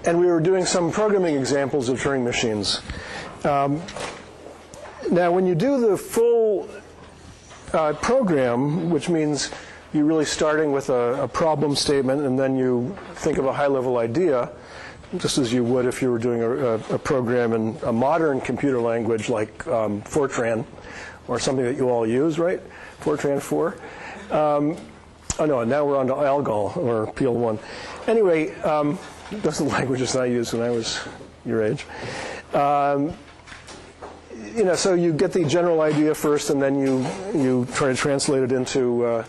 And we were doing some programming examples of Turing machines. Now, when you do the full program, which means you're really starting with a problem statement and then you think of a high-level idea, just as you would if you were doing a program in a modern computer language like Fortran or something that you all use, right? Fortran 4. Oh no, now we're on to Algol or PL1. Anyway, those are the languages I used when I was your age. You know, so you get the general idea first, and then you try to translate it into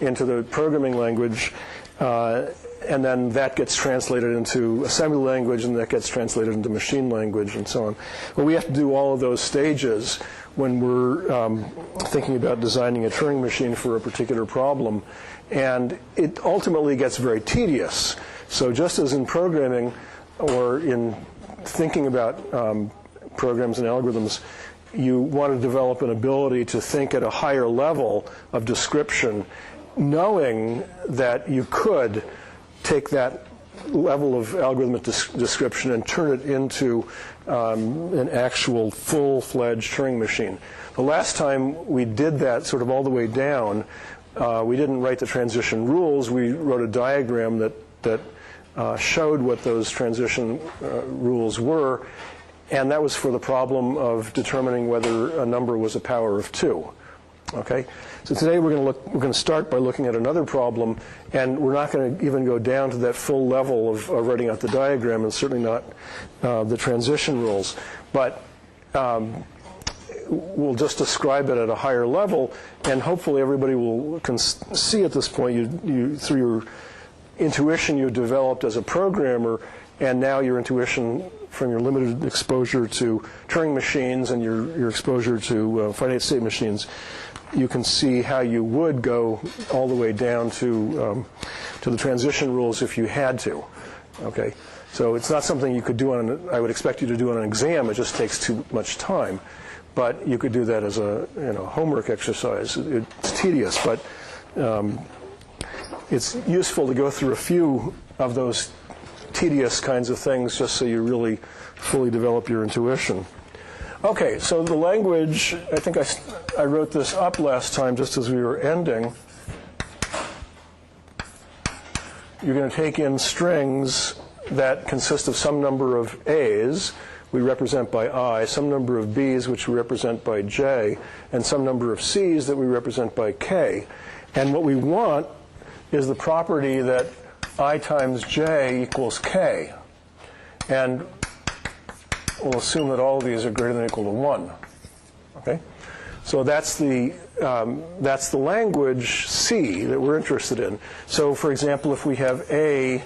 the programming language, and then that gets translated into assembly language, and that gets translated into machine language, and so on. But we have to do all of those stages when we're thinking about designing a Turing machine for a particular problem, and it ultimately gets very tedious. So just as in programming or in thinking about programs and algorithms, you want to develop an ability to think at a higher level of description, knowing that you could take that level of algorithmic description and turn it into an actual full-fledged Turing machine. The last time we did that sort of all the way down, we didn't write the transition rules. We wrote a diagram that showed what those transition rules were, and that was for the problem of determining whether a number was a power of 2. Okay, so today we're going to start by looking at another problem, and we're not going to even go down to that full level of writing out the diagram, and certainly not the transition rules. But we'll just describe it at a higher level, and hopefully everybody can see at this point you through your intuition you developed as a programmer, and now your intuition from your limited exposure to Turing machines and your exposure to finite state machines, you can see how you would go all the way down to the transition rules if you had to. Okay, so it's not something you could do I would expect you to do on an exam. It just takes too much time. But you could do that as a homework exercise. It's tedious, but it's useful to go through a few of those tedious kinds of things just so you really fully develop your intuition. Okay, so the language, I think I wrote this up last time just as we were ending. You're going to take in strings that consist of some number of A's, we represent by I, some number of B's, which we represent by J, and some number of C's that we represent by K. And what we want is the property that I times J equals K. And we'll assume that all of these are greater than or equal to 1. Okay? So that's the language C that we're interested in. So, for example, if we have A,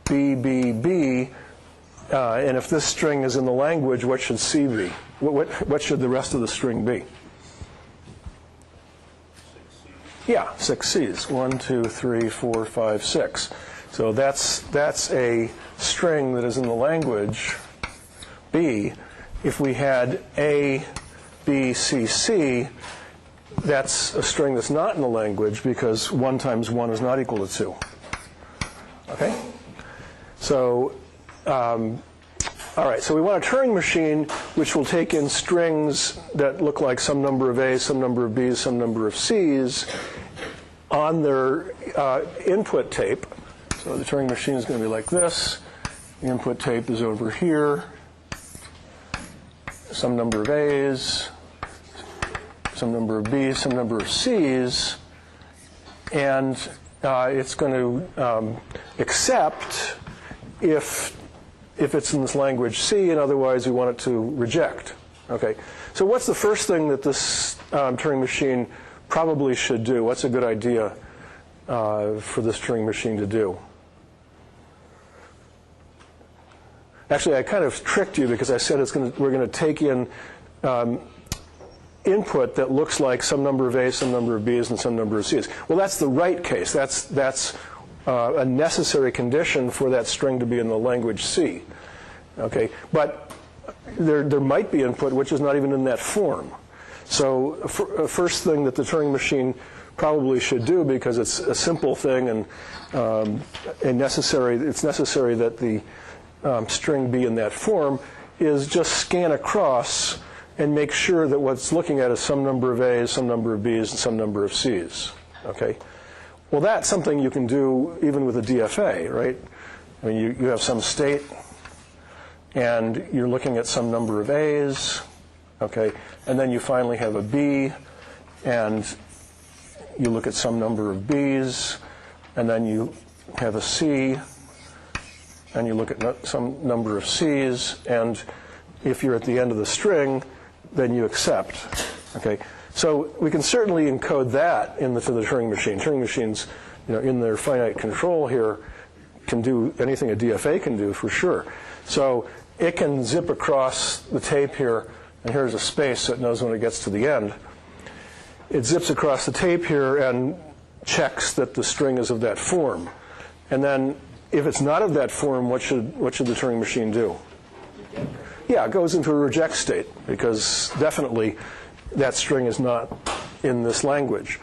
B, B, B, and if this string is in the language, what should C be? What should the rest of the string be? 6 C's. Yeah, 6 C's. 1, 2, 3, 4, 5, 6. So that's a string that is in the language B. If we had A, B, C, C, that's a string that's not in the language because 1 times 1 is not equal to 2. Okay? So, all right, so we want a Turing machine which will take in strings that look like some number of A's, some number of B's, some number of C's on their input tape. So the Turing machine is going to be like this. The input tape is over here. Some number of A's, some number of B's, some number of C's, and it's going to accept if it's in this language C, and otherwise we want it to reject. Okay. So what's the first thing that this Turing machine probably should do? What's a good idea for this Turing machine to do? Actually, I kind of tricked you because I said we're going to take in input that looks like some number of A's, some number of B's, and some number of C's. Well, that's the right case. That's a necessary condition for that string to be in the language C. Okay, but there might be input which is not even in that form. So first thing that the Turing machine probably should do, because it's a simple thing and it's necessary that the string be in that form is just scan across and make sure that what's looking at is some number of A's, some number of B's, and some number of C's. Okay? Well, that's something you can do even with a DFA, right? I mean, you have some state, and you're looking at some number of A's, okay? And then you finally have a B, and you look at some number of B's, and then you have a C, and you look at some number of C's, and if you're at the end of the string, then you accept, okay? So we can certainly encode that into the Turing machine. Turing machines, in their finite control here, can do anything a DFA can do for sure. So it can zip across the tape here, and here's a space so it knows when it gets to the end. It zips across the tape here and checks that the string is of that form. And then if it's not of that form, what should the Turing machine do? Yeah, it goes into a reject state, because definitely that string is not in this language.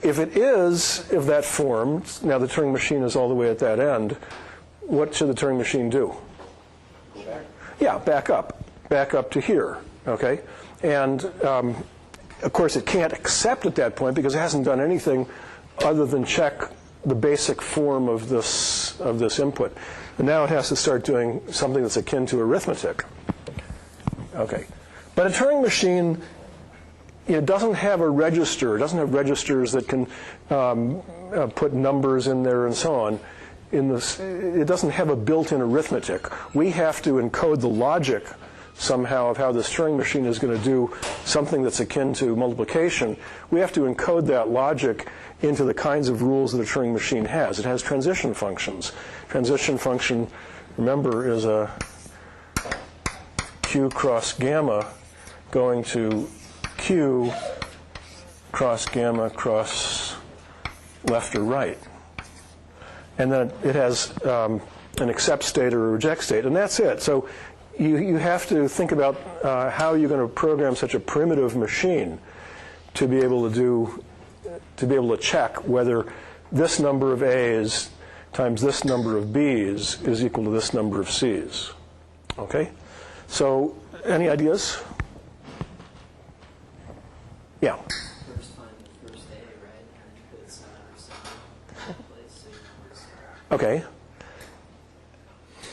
If it is of that form, now the Turing machine is all the way at that end, what should the Turing machine do? Yeah, back up to here, okay? And of course it can't accept at that point because it hasn't done anything other than check the basic form of this input. And now it has to start doing something that's akin to arithmetic. Okay. But a Turing machine, it doesn't have a register. It doesn't have registers that can put numbers in there and so on. It doesn't have a built-in arithmetic. We have to encode the logic somehow of how this Turing machine is going to do something that's akin to multiplication. We have to encode that logic into the kinds of rules that a Turing machine has. It has transition functions. Transition function, remember, is a Q cross gamma going to Q cross gamma cross left or right. And then it has an accept state or a reject state, and that's it. So you have to think about how you're going to program such a primitive machine to be able to check whether this number of A's times this number of B's is equal to this number of C's. Okay? So, any ideas? Yeah. First find the first A, right? And put some number in place so you know where to start. Okay.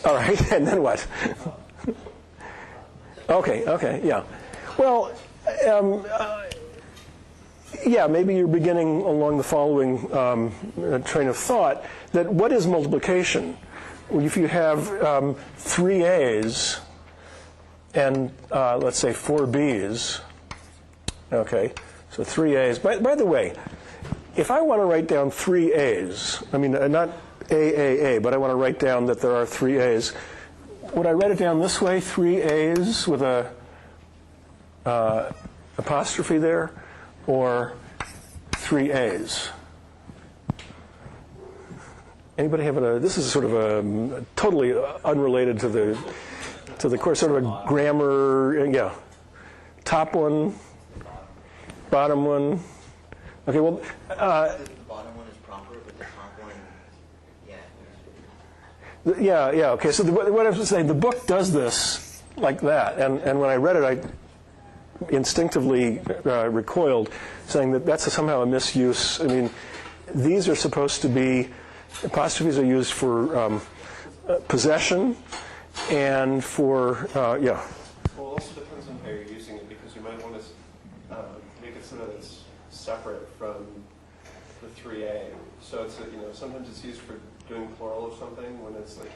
All right, and then what? Okay, yeah. Well, yeah, maybe you're beginning along the following train of thought, that what is multiplication? Well, if you have 3 A's and, let's say, 4 B's, okay, so 3 A's. By the way, if I want to write down 3 A's, I mean, not A, but I want to write down that there are 3 A's, would I write it down this way, 3 A's with a apostrophe there, or 3 A's? Anybody have this is sort of a totally unrelated to the course, sort of a grammar, yeah. Top one, bottom one. Okay, well. The bottom one is proper, but the top one, yeah. Yeah, okay, so what I was saying, the book does this like that, and when I read it, I instinctively recoiled, saying that that's somehow a misuse. I mean, these are supposed to be, apostrophes are used for possession and for, yeah. Well, it also depends on how you're using it, because you might want to make it so that it's separate from the 3A. So it's, sometimes it's used for doing plural of something when it's like,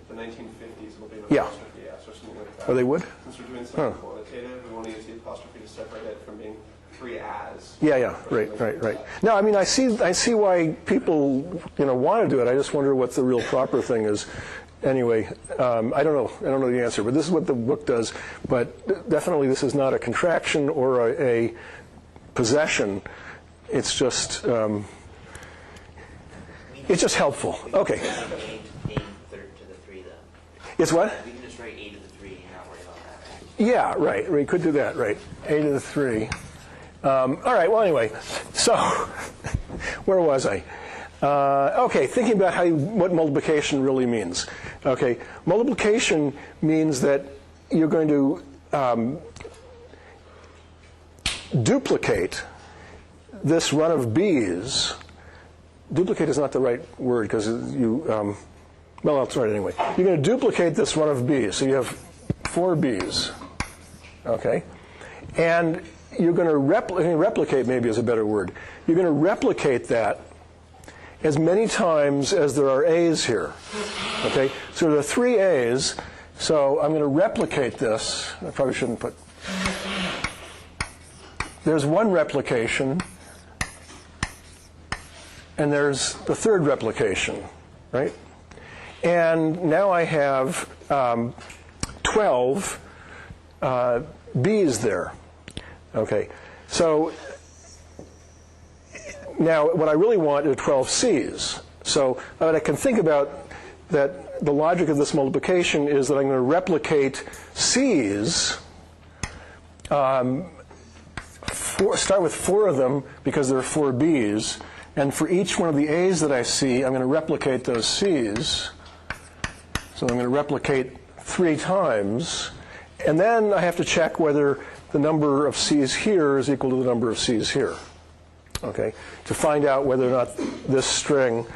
the 1950s will be an apostrophe S or something like that. Oh, they would? Since we're doing something quantitative, we want to use the apostrophe to separate it from being 3 as. Yeah, right. No, I mean, I see why people, want to do it. I just wonder what the real proper thing is. Anyway, I don't know the answer, but this is what the book does. But definitely, this is not a contraction or a possession. It's just helpful. Okay. A to the 3, though. It's what? We can just write A to the 3 and not worry about that. Yeah, right. We could do that, right. A to the 3. All right, well, anyway. So, where was I? Okay, thinking about what multiplication really means. Okay, multiplication means that you're going to duplicate this run of B's. Duplicate is not the right word because you, well, I'll try it anyway. You're going to duplicate this run of B's. So you have 4 B's, okay? And you're going to replicate maybe is a better word. You're going to replicate that as many times as there are A's here, okay? So there are 3 A's, so I'm going to replicate this. I probably shouldn't put... There's 1 replication, and there's the 3rd replication, right? And now I have 12 B's there. Okay, so now what I really want are 12 C's. So what I can think about that the logic of this multiplication is that I'm going to replicate C's, start with 4 of them because there are 4 B's, and for each one of the A's that I see, I'm going to replicate those C's. So I'm going to replicate 3 times, and then I have to check whether the number of C's here is equal to the number of C's here, okay, to find out whether or not this string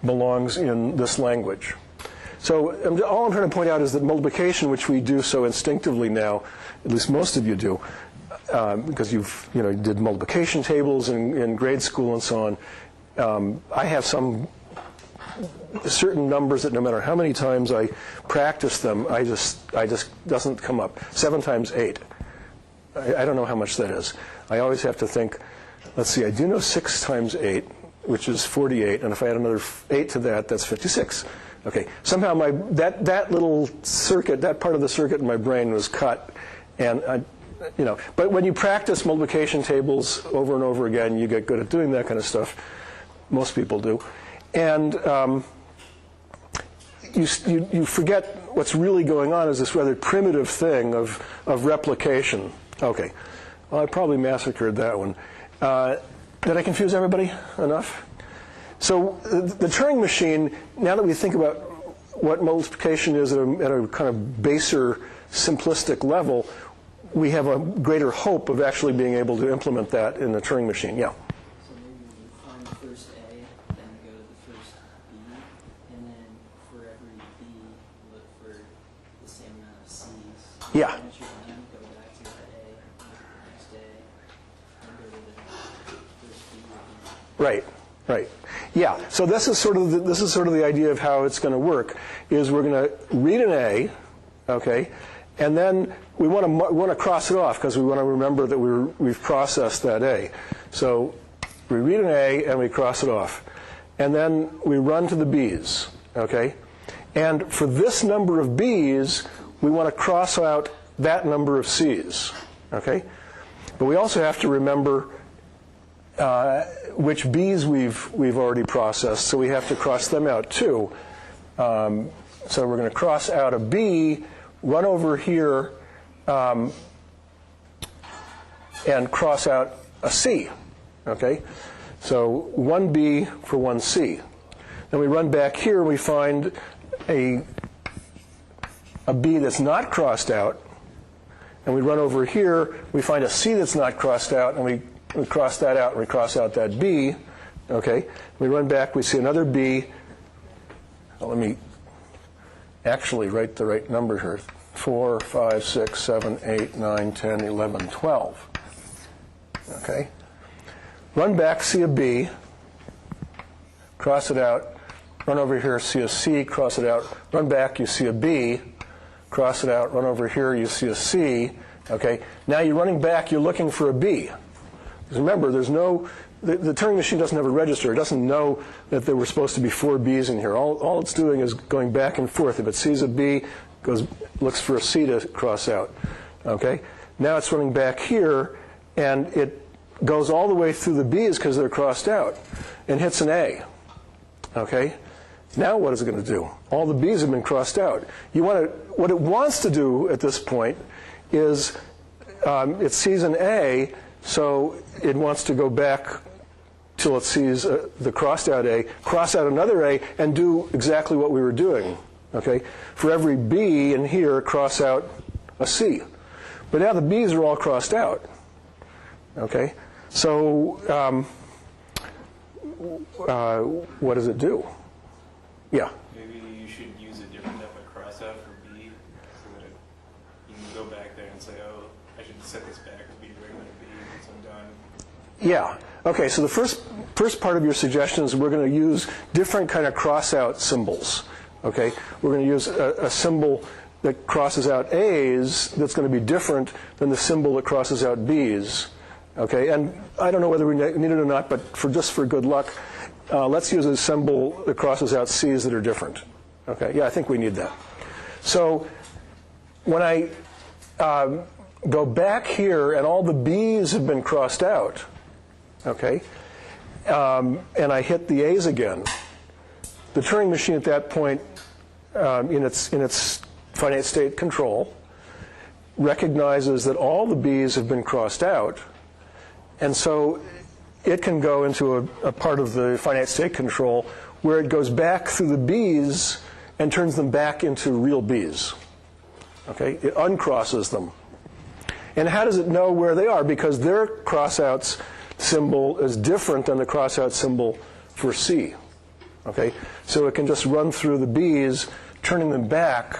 belongs in this language. So all I'm trying to point out is that multiplication, which we do so instinctively now, at least most of you do, because you did multiplication tables in grade school and so on. I have some certain numbers that no matter how many times I practice them, I just doesn't come up. 7 times 8. I don't know how much that is. I always have to think, let's see, I do know 6 times 8, which is 48, and if I add another 8 to that, that's 56. Okay, somehow that little circuit, that part of the circuit in my brain was cut, and but when you practice multiplication tables over and over again, you get good at doing that kind of stuff. Most people do. And you forget what's really going on is this rather primitive thing of replication. Okay, well, I probably massacred that one. Did I confuse everybody enough? So the Turing machine, now that we think about what multiplication is at a kind of baser, simplistic level, we have a greater hope of actually being able to implement that in the Turing machine. Yeah? So maybe you find the first A, then go to the first B, and then for every B, look for the same amount of C's. Yeah. Once you're done, go back to the A, look at the next A, and go to the first B again. Right. Right. Yeah. So this is sort of the idea of how it's going to work. Is we're going to read an A, okay, and then we want to cross it off because we want to remember that we've processed that A. So we read an A and we cross it off, and then we run to the B's, okay, and for this number of B's, we want to cross out that number of C's, okay, but we also have to remember which B's we've already processed, so we have to cross them out too. So we're going to cross out a B, run over here, and cross out a C. Okay, so 1 B for 1 C. Then we run back here, and we find a B that's not crossed out, and we run over here, we find a C that's not crossed out, and we cross that out, and we cross out that B. Okay, we run back, we see another B. Well, let me actually write the right number here. 4, 5, 6, 7, 8, 9, 10, 11, 12. Okay, run back, see a B, cross it out, run over here, see a C, cross it out, run back, you see a B, cross it out, run over here, you see a C. Okay, now you're running back, you're looking for a B. Remember, there's no, the Turing machine doesn't have a register. It doesn't know that there were supposed to be 4 B's in here. All it's doing is going back and forth. If it sees a B, looks for a C to cross out. Okay? Now it's running back here, and it goes all the way through the B's because they're crossed out, and hits an A. Okay? Now what is it going to do? All the B's have been crossed out. What it wants to do at this point is it sees an A, so it wants to go back till it sees the crossed out A, cross out another A, and do exactly what we were doing Okay? For every B in here, cross out a C. But now the B's are all crossed out. Okay? So what does it do? Yeah? Maybe you should use a different type of crossout for B, so that you can go back there and say, oh, I should set this back to be regular B once I'm done. Yeah. Okay, so the first part of your suggestion is we're going to use different kind of crossout symbols. Okay? We're going to use a symbol that crosses out A's that's going to be different than the symbol that crosses out B's. Okay? And I don't know whether we need it or not, but just for good luck, let's use a symbol that crosses out C's that are different. Okay? Yeah, I think we need that. So when I go back here and all the B's have been crossed out, okay, and I hit the A's again, the Turing machine at that point, in its finite state control, recognizes that all the B's have been crossed out, and so it can go into a part of the finite state control where it goes back through the B's and turns them back into real B's. Okay? It uncrosses them. And how does it know where they are? Because their crossouts symbol is different than the crossout symbol for C. Okay? So it can just run through the B's, turning them back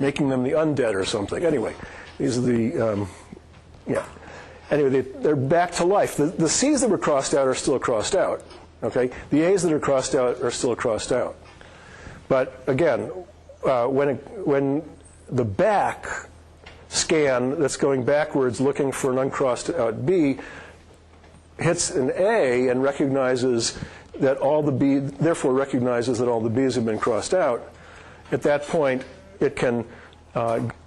making them the undead or something. Anyway, these are the, yeah. Anyway, they're back to life. The C's that were crossed out are still crossed out. Okay? The A's that are crossed out are still crossed out. But again, when the back scan that's going backwards looking for an uncrossed out B hits an A and recognizes that all the B, therefore recognizes that all the B's have been crossed out, at that point it can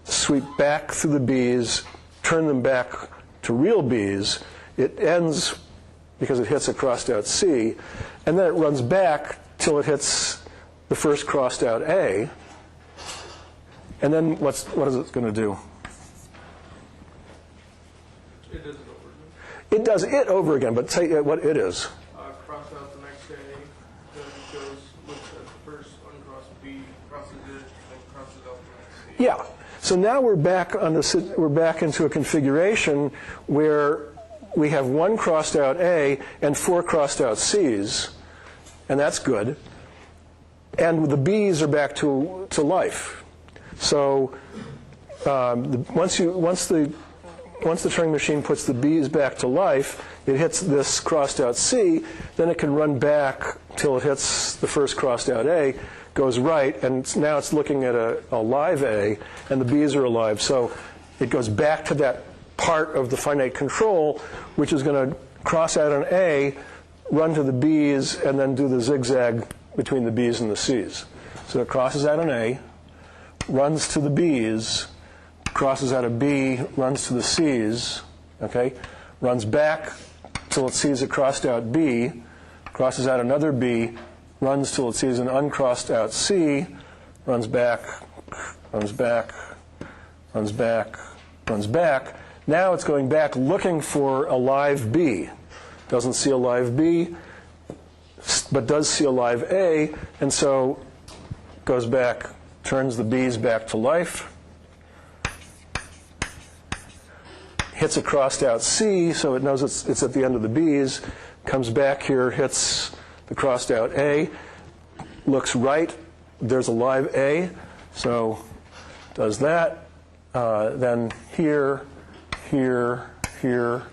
sweep back through the B's, turn them back to real B's. It ends because it hits a crossed out C, and then it runs back till it hits the first crossed out A, and then what is it going to do? It does it over again. It does it over again, but say what it is. Cross out the next A, then it goes, looks at the first uncrossed B, crosses it, then crosses out the next C. Yeah. So now we're back into a configuration where we have one crossed out A and 4 crossed out C's, and that's good. And the B's are back to life. So once the Turing machine puts the B's back to life, it hits this crossed out C, then it can run back till it hits the first crossed out A, goes right, and now it's looking at a live A, and the B's are alive. So it goes back to that part of the finite control, which is going to cross out an A, run to the B's, and then do the zigzag between the B's and the C's. So it crosses out an A, runs to the B's, crosses out a B, runs to the C's, okay? Runs back till it sees a crossed out B, crosses out another B, runs till it sees an uncrossed out C, runs back, runs back, runs back, runs back. Now it's going back looking for a live B. Doesn't see a live B, but does see a live A, and so goes back, turns the B's back to life, hits a crossed out C, so it knows it's at the end of the B's, comes back here, hits the crossed out A, looks right, there's a live A, so does that, then here, here, here,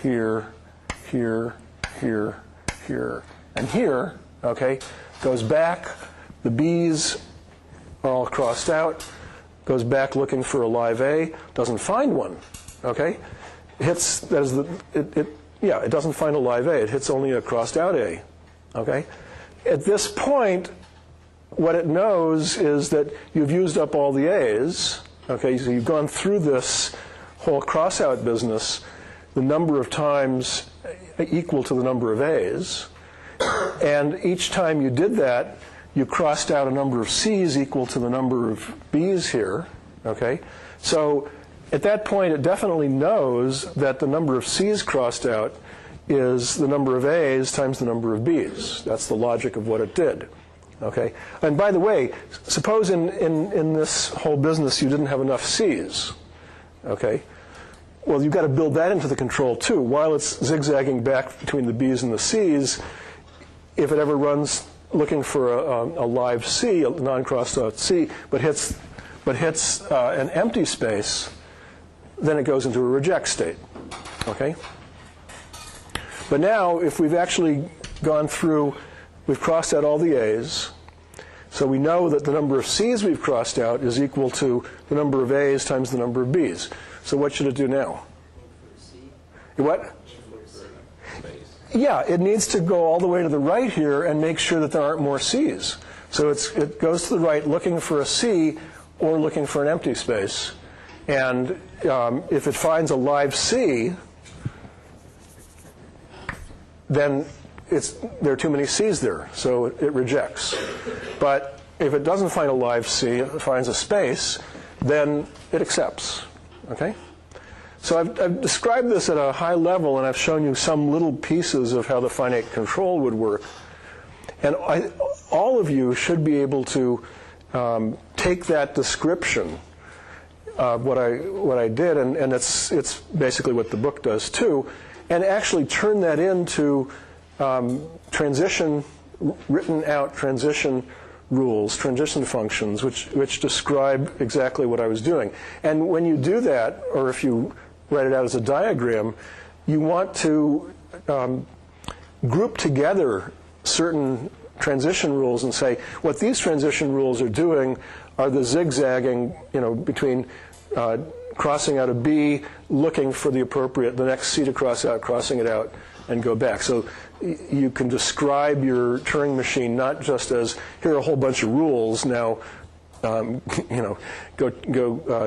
here, here, here, here, and here, okay, goes back, the B's are all crossed out, goes back looking for a live A, doesn't find one, okay, hits, that is it doesn't find a live A, it hits only a crossed out A, okay. At this point, what it knows is that you've used up all the A's, okay, so you've gone through this whole crossout business the number of times equal to the number of A's, and each time you did that, you crossed out a number of C's equal to the number of B's here, okay? So at that point, it definitely knows that the number of C's crossed out is the number of A's times the number of B's. That's the logic of what it did. Okay? And by the way, suppose in this whole business you didn't have enough C's. Okay? Well, you've got to build that into the control too. While it's zigzagging back between the B's and the C's, if it ever runs looking for a live C, a non-crossed out C, but hits an empty space, then it goes into a reject state. Okay? But now, if we've actually gone through, we've crossed out all the A's, so we know that the number of C's we've crossed out is equal to the number of A's times the number of B's. So what should it do now? What? Yeah, it needs to go all the way to the right here and make sure that there aren't more C's. So it goes to the right looking for a C or looking for an empty space. And if it finds a live C, then there are too many C's there, so it rejects. But if it doesn't find a live C, it finds a space, then it accepts. Okay? So I've described this at a high level, and I've shown you some little pieces of how the finite control would work. And all of you should be able to take that description of what I did, and it's basically what the book does too, and actually turn that into written out transition rules, transition functions, which describe exactly what I was doing. And when you do that, or if you write it out as a diagram, you want to group together certain transition rules and say, what these transition rules are doing are the zigzagging, between crossing out a B, looking for the next C to cross out, crossing it out, and go back. So you can describe your Turing machine not just as, here are a whole bunch of rules, now go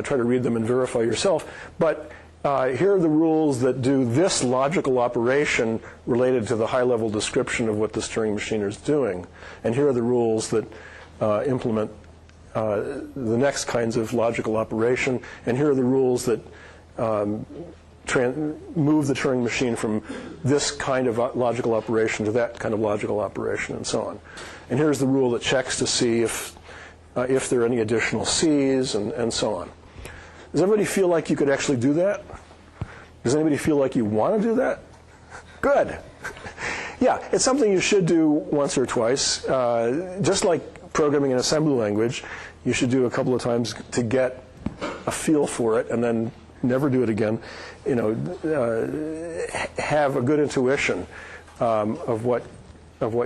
try to read them and verify yourself, but here are the rules that do this logical operation related to the high-level description of what this Turing machine is doing. And here are the rules that implement the next kinds of logical operation. And here are the rules that move the Turing machine from this kind of logical operation to that kind of logical operation, and so on. And here's the rule that checks to see if there are any additional C's, and so on. Does everybody feel like you could actually do that? Does anybody feel like you want to do that? Good. Yeah, it's something you should do once or twice. Just like programming an assembly language, you should do a couple of times to get a feel for it, and then never do it again. Have a good intuition of what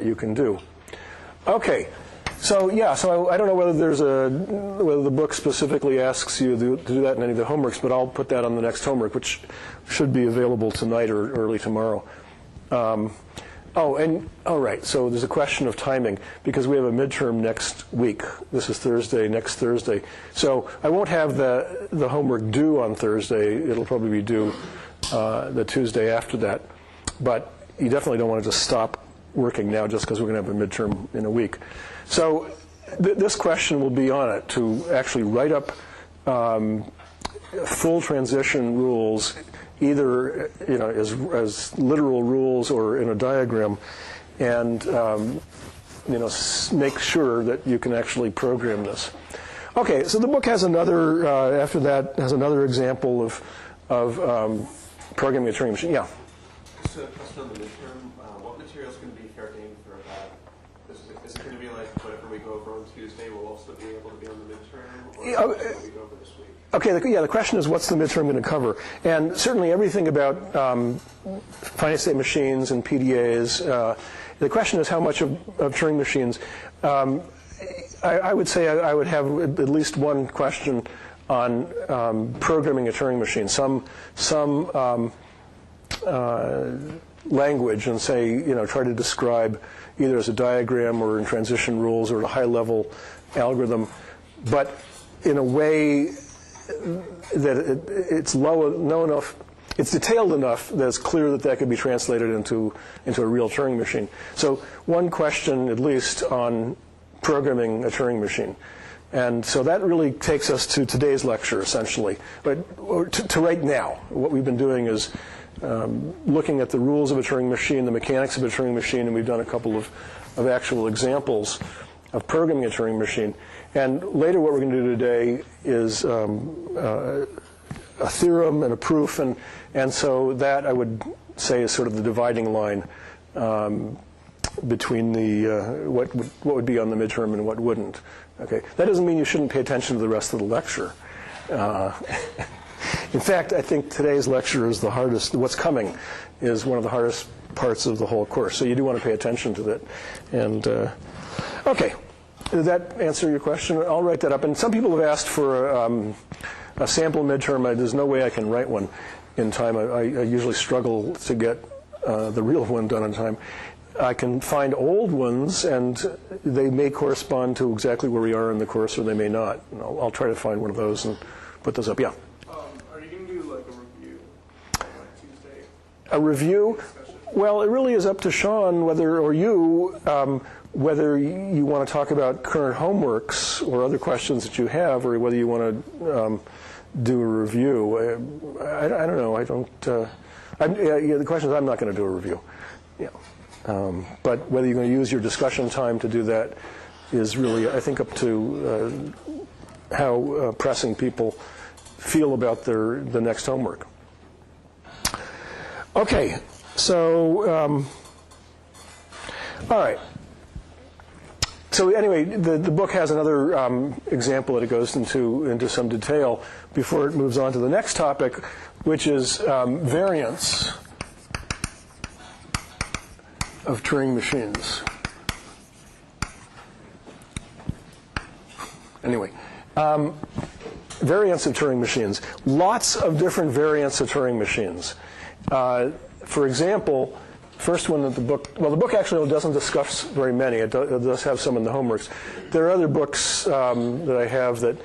you can do. Okay. So I don't know whether whether the book specifically asks you to do that in any of the homeworks, but I'll put that on the next homework, which should be available tonight or early tomorrow. Right. So there's a question of timing because we have a midterm next week. This is Thursday, next Thursday. So I won't have the homework due on Thursday. It'll probably be due the Tuesday after that. But you definitely don't want to just stop working now just because we're going to have a midterm in a week. So this question will be on it, to actually write up full transition rules, either as literal rules or in a diagram, and make sure that you can actually program this. Okay, so the book has another after that has another example of programming a Turing machine. Yeah. Just a question on the midterm. What material is going to be fair game for that? Is it going to be like whatever we go over on Tuesday will also be able to be on the midterm, or what we go over this week? Okay, the question is, what's the midterm going to cover? And certainly everything about finite state machines and PDAs. The question is how much of Turing machines. I would say I would have at least one question on programming a Turing machine, some language, and say, try to describe either as a diagram or in transition rules or a high-level algorithm, but in a way that it's low enough, it's detailed enough that it's clear that could be translated into a real Turing machine. So one question, at least, on programming a Turing machine. And so that really takes us to today's lecture, essentially. But to right now, what we've been doing is looking at the rules of a Turing machine, the mechanics of a Turing machine, and we've done a couple of actual examples of programming a Turing machine. And later what we're going to do today is a theorem and a proof, and so that I would say is sort of the dividing line between the what would be on the midterm and what wouldn't. Okay, that doesn't mean you shouldn't pay attention to the rest of the lecture. In fact, I think today's lecture is the hardest. What's coming is one of the hardest parts of the whole course. So you do want to pay attention to that. And okay, did that answer your question? I'll write that up. And some people have asked for a sample midterm. There's no way I can write one in time. I usually struggle to get the real one done in time. I can find old ones, and they may correspond to exactly where we are in the course, or they may not. And I'll try to find one of those and put those up. Yeah. Are you going to do like a review on like Tuesday? A review? Well, it really is up to Sean whether you want to talk about current homeworks or other questions that you have, or whether you want to do a review. I don't know. I don't. The question is, I'm not going to do a review. Yeah. But whether you're going to use your discussion time to do that is really, I think, up to how pressing people feel about the next homework. Okay, so all right. So anyway, the book has another example that it goes into some detail before it moves on to the next topic, which is variance of Turing machines. Anyway, variants of Turing machines. Lots of different variants of Turing machines. For example, first one that the book actually doesn't discuss very many. It does have some in the homeworks. There are other books that I have that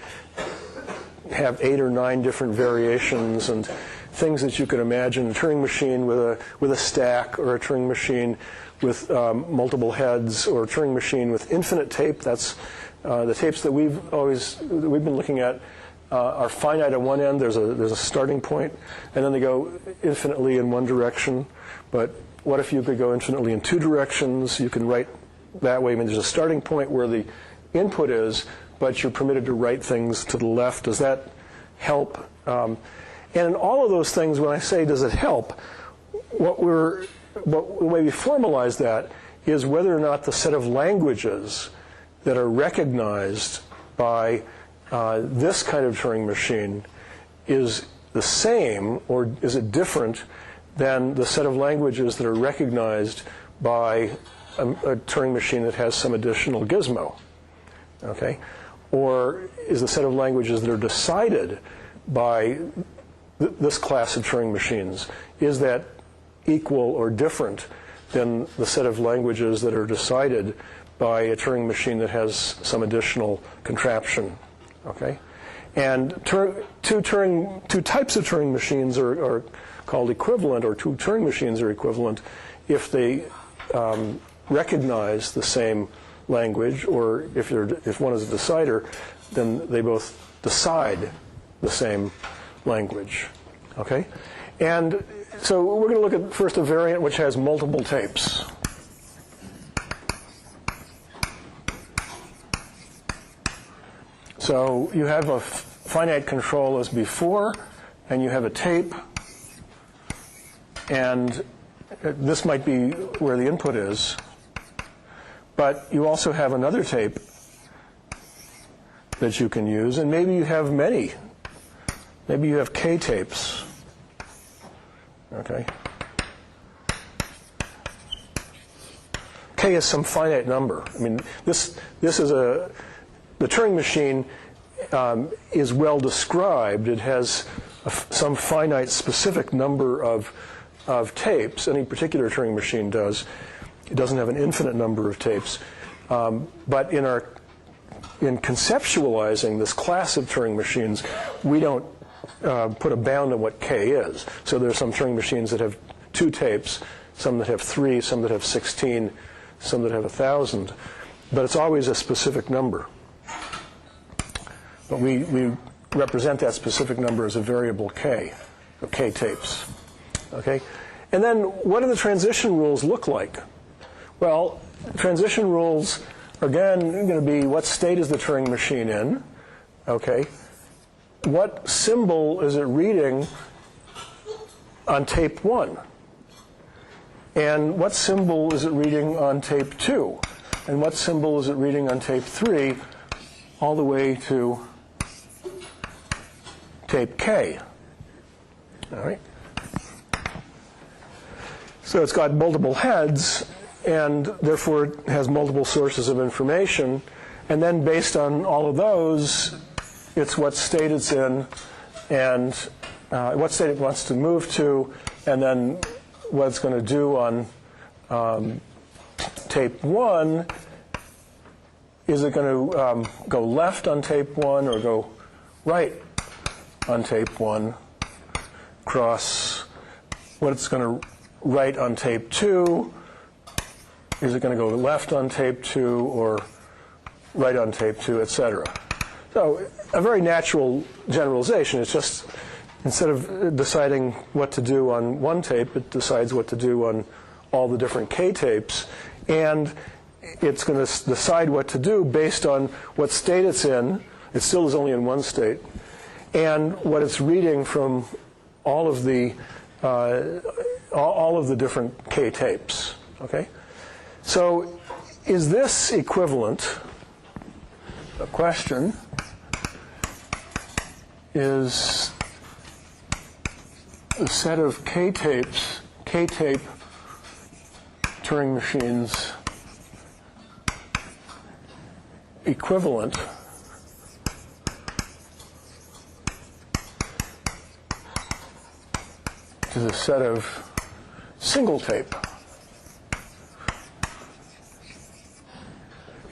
have 8 or 9 different variations and things that you could imagine. A Turing machine with a stack, or a Turing machine with multiple heads, or a Turing machine with infinite tape. That's the tapes that we've been looking at are finite at one end. There's a starting point, and then they go infinitely in one direction. But what if you could go infinitely in 2 directions? You can write that way. I mean, there's a starting point where the input is, but you're permitted to write things to the left. Does that help? And in all of those things, when I say does it help, the way we formalize that is whether or not the set of languages that are recognized by this kind of Turing machine is the same, or is it different than the set of languages that are recognized by a Turing machine that has some additional gizmo. Okay? Or is the set of languages that are decided by this class of Turing machines, is that equal or different than the set of languages that are decided by a Turing machine that has some additional contraption? Okay? And two types of Turing machines are called equivalent, or 2 Turing machines are equivalent if they recognize the same language, or if one is a decider, then they both decide the same language. Okay? And so we're going to look at first a variant which has multiple tapes. So you have a finite control as before, and you have a tape, and this might be where the input is, but you also have another tape that you can use, and maybe you have many. Maybe you have K tapes. Okay? K is some finite number. I mean, this is the Turing machine is well described. It has some finite specific number of tapes. Any particular Turing machine does. It doesn't have an infinite number of tapes. But in conceptualizing this class of Turing machines, we don't put a bound on what K is. So there are some Turing machines that have 2 tapes, some that have 3, some that have 16, some that have 1,000. But it's always a specific number. But we represent that specific number as a variable K, or K tapes. Okay? And then what do the transition rules look like? Well, transition rules are, again, going to be what state is the Turing machine in? Okay? What symbol is it reading on tape 1? And what symbol is it reading on tape 2? And what symbol is it reading on tape 3 all the way to tape K? All right? So it's got multiple heads, and therefore it has multiple sources of information. And then based on all of those, it's what state it's in, and what state it wants to move to, and then what it's going to do on tape 1. Is it going to go left on tape 1 or go right on tape 1? Cross what it's going to write on tape 2. Is it going to go left on tape 2 or right on tape 2, etc.? So a very natural generalization. It's just instead of deciding what to do on one tape, it decides what to do on all the different K tapes. And it's going to decide what to do based on what state it's in. It still is only in one state. And what it's reading from all of the different K tapes. Okay? So is this equivalent? The question is the set of K-tape Turing machines equivalent to the set of single tape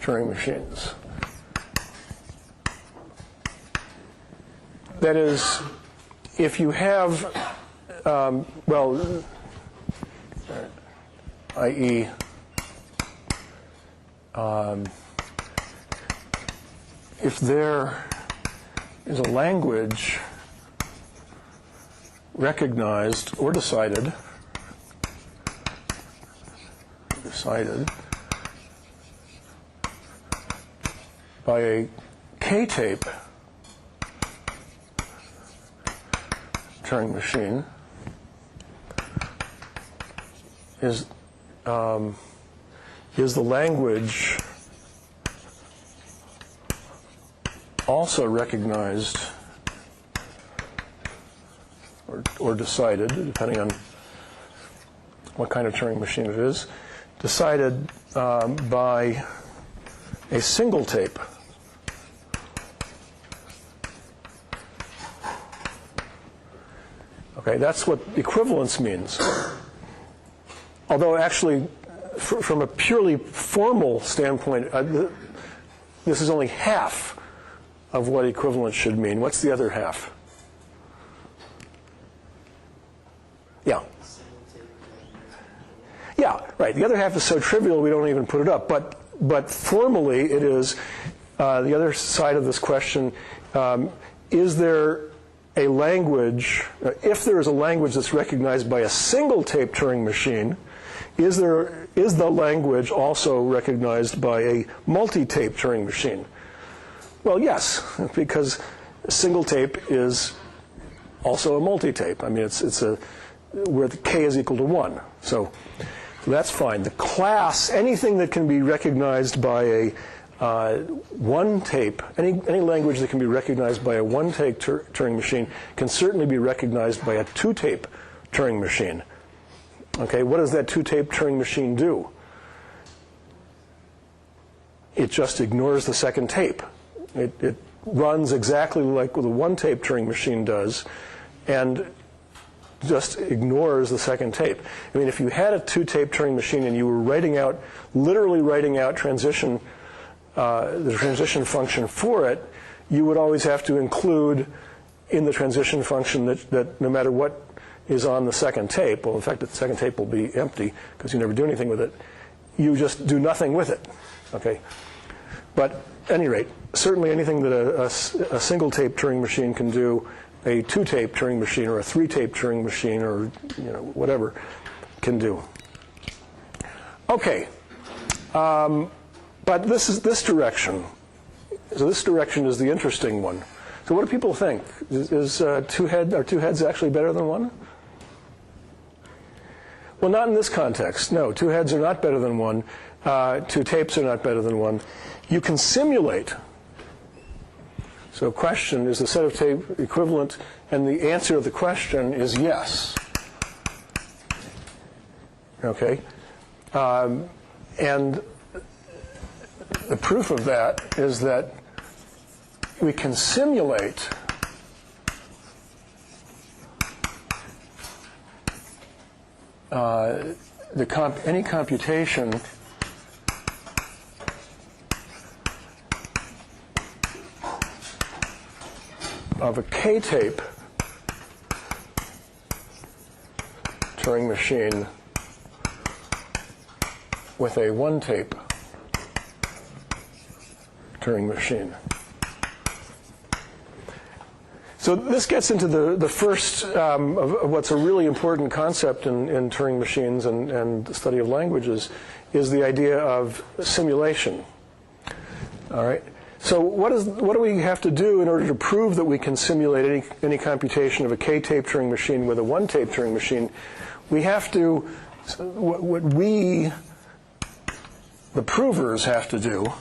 Turing machines. That is, if you have, i.e., if there is a language recognized or decided by a K-tape Turing machine, is the language also recognized or decided, depending on what kind of Turing machine it is, decided by a single tape Okay, that's what equivalence means. Although actually, from a purely formal standpoint, this is only half of what equivalence should mean. What's the other half? Yeah. Yeah, right. The other half is so trivial we don't even put it up. But formally, it is the other side of this question. Is there a language, if there is a language that's recognized by a single tape Turing machine, is the language also recognized by a multi-tape Turing machine? Well, yes, because a single tape is also a multi-tape. I mean, it's where the k is equal to 1. So that's fine. The class, anything that can be recognized by a one tape, any language that can be recognized by a one-tape Turing machine can certainly be recognized by a two-tape Turing machine. Okay, what does that two-tape Turing machine do? It just ignores the second tape. It runs exactly like the one-tape Turing machine does, and just ignores the second tape. I mean, if you had a two-tape Turing machine and you were literally writing out the transition function for it, you would always have to include in the transition function that no matter what is on the second tape, well, in fact, the second tape will be empty because you never do anything with it. You just do nothing with it. Okay, but at any rate, certainly anything that a single tape Turing machine can do a 2-tape Turing machine or a 3-tape Turing machine or whatever can do. Okay, but this direction. So this direction is the interesting one. So what do people think? Are 2 heads actually better than 1? Well, not in this context. No, 2 heads are not better than 1. 2 tapes are not better than 1. You can simulate. So question, is the set of tape equivalent? And the answer to the question is yes. Okay? And the proof of that is that we can simulate any computation of a K-tape Turing machine with a 1-tape Turing machine. So this gets into the first of what's a really important concept in Turing machines and the study of languages is the idea of simulation. All right. So what do we have to do in order to prove that we can simulate any computation of a K-tape Turing machine with a 1-tape Turing machine? We have to, what we, the provers, have to do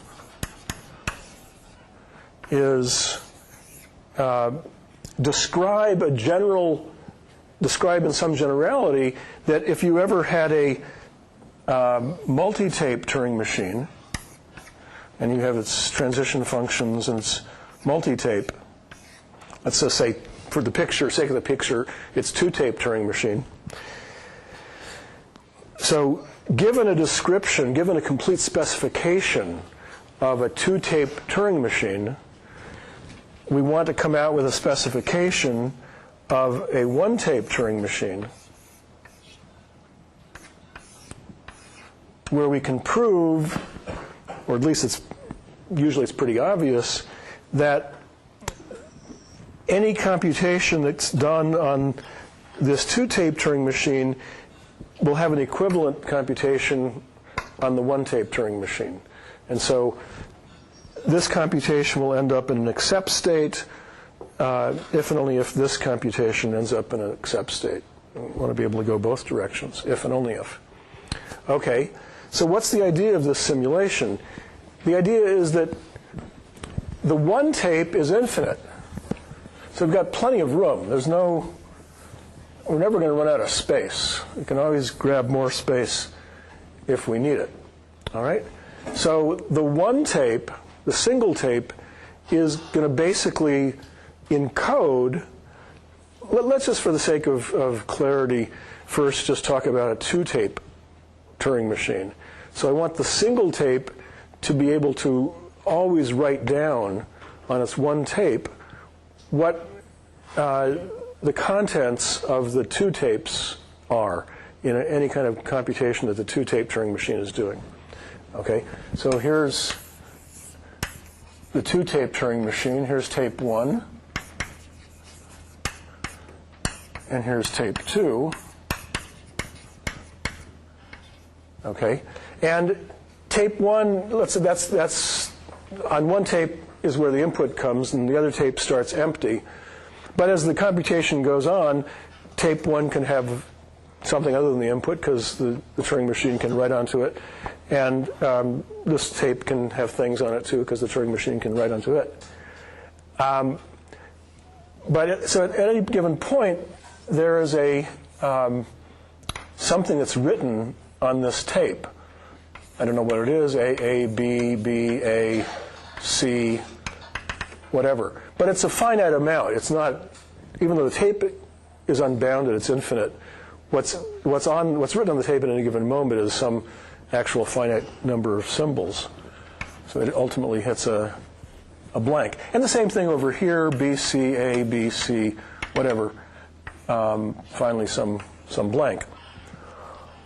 is describe in some generality that if you ever had a multi-tape Turing machine, and you have its transition functions and its multi-tape, let's just say, for the sake of the picture, it's 2-tape Turing machine. So given a description, given a complete specification of a 2-tape Turing machine, we want to come out with a specification of a 1-tape Turing machine where we can prove, or at least usually it's pretty obvious, that any computation that's done on this 2-tape Turing machine will have an equivalent computation on the 1-tape Turing machine. And so this computation will end up in an accept state if and only if this computation ends up in an accept state. We want to be able to go both directions, if and only if. Okay, so what's the idea of this simulation? The idea is that the 1-tape is infinite. So we've got plenty of room. We're never going to run out of space. We can always grab more space if we need it. All right? So the 1-tape, the single tape, is going to basically encode. Let's just, for the sake of clarity, first just talk about a 2-tape Turing machine. So I want the single tape to be able to always write down on its 1 tape what the contents of the 2 tapes are in any kind of computation that the 2-tape Turing machine is doing. Okay, so here's the 2-tape Turing machine. Here's tape 1, and here's tape 2. Okay, and tape 1, let's say that's on 1 tape is where the input comes, and the other tape starts empty. But as the computation goes on, tape 1 can have something other than the input because the Turing machine can write onto it, and this tape can have things on it too because the Turing machine can write onto it. So at any given point, there is something that's written on this tape. I don't know what it is, A, B, B, A, C, whatever. But it's a finite amount. It's not, even though the tape is unbounded, it's infinite. What's written on the tape at any given moment is some actual finite number of symbols. So it ultimately hits a blank. And the same thing over here, B, C, A, B, C, whatever. Finally some blank.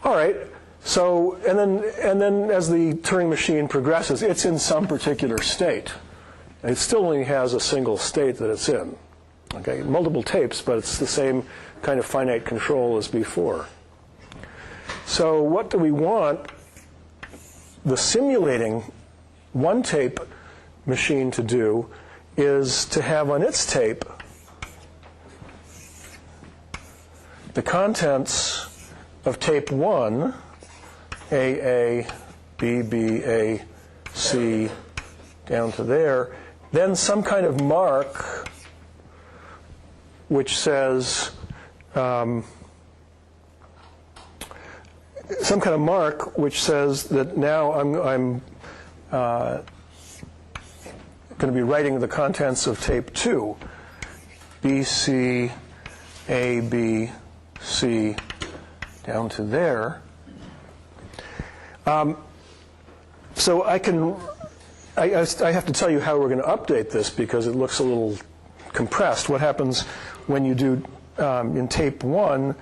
All right. So, and then as the Turing machine progresses, it's in some particular state. It still only has a single state that it's in. Okay, multiple tapes, but it's the same kind of finite control as before. So what do we want the simulating one-tape machine to do is to have on its tape the contents of tape 1, AA, BB, A, C, down to there, then some kind of mark which says, that now I'm going to be writing the contents of tape 2, B, C, A, B, C, down to there. So I have to tell you how we're going to update this because it looks a little compressed. What happens when you do in tape 1,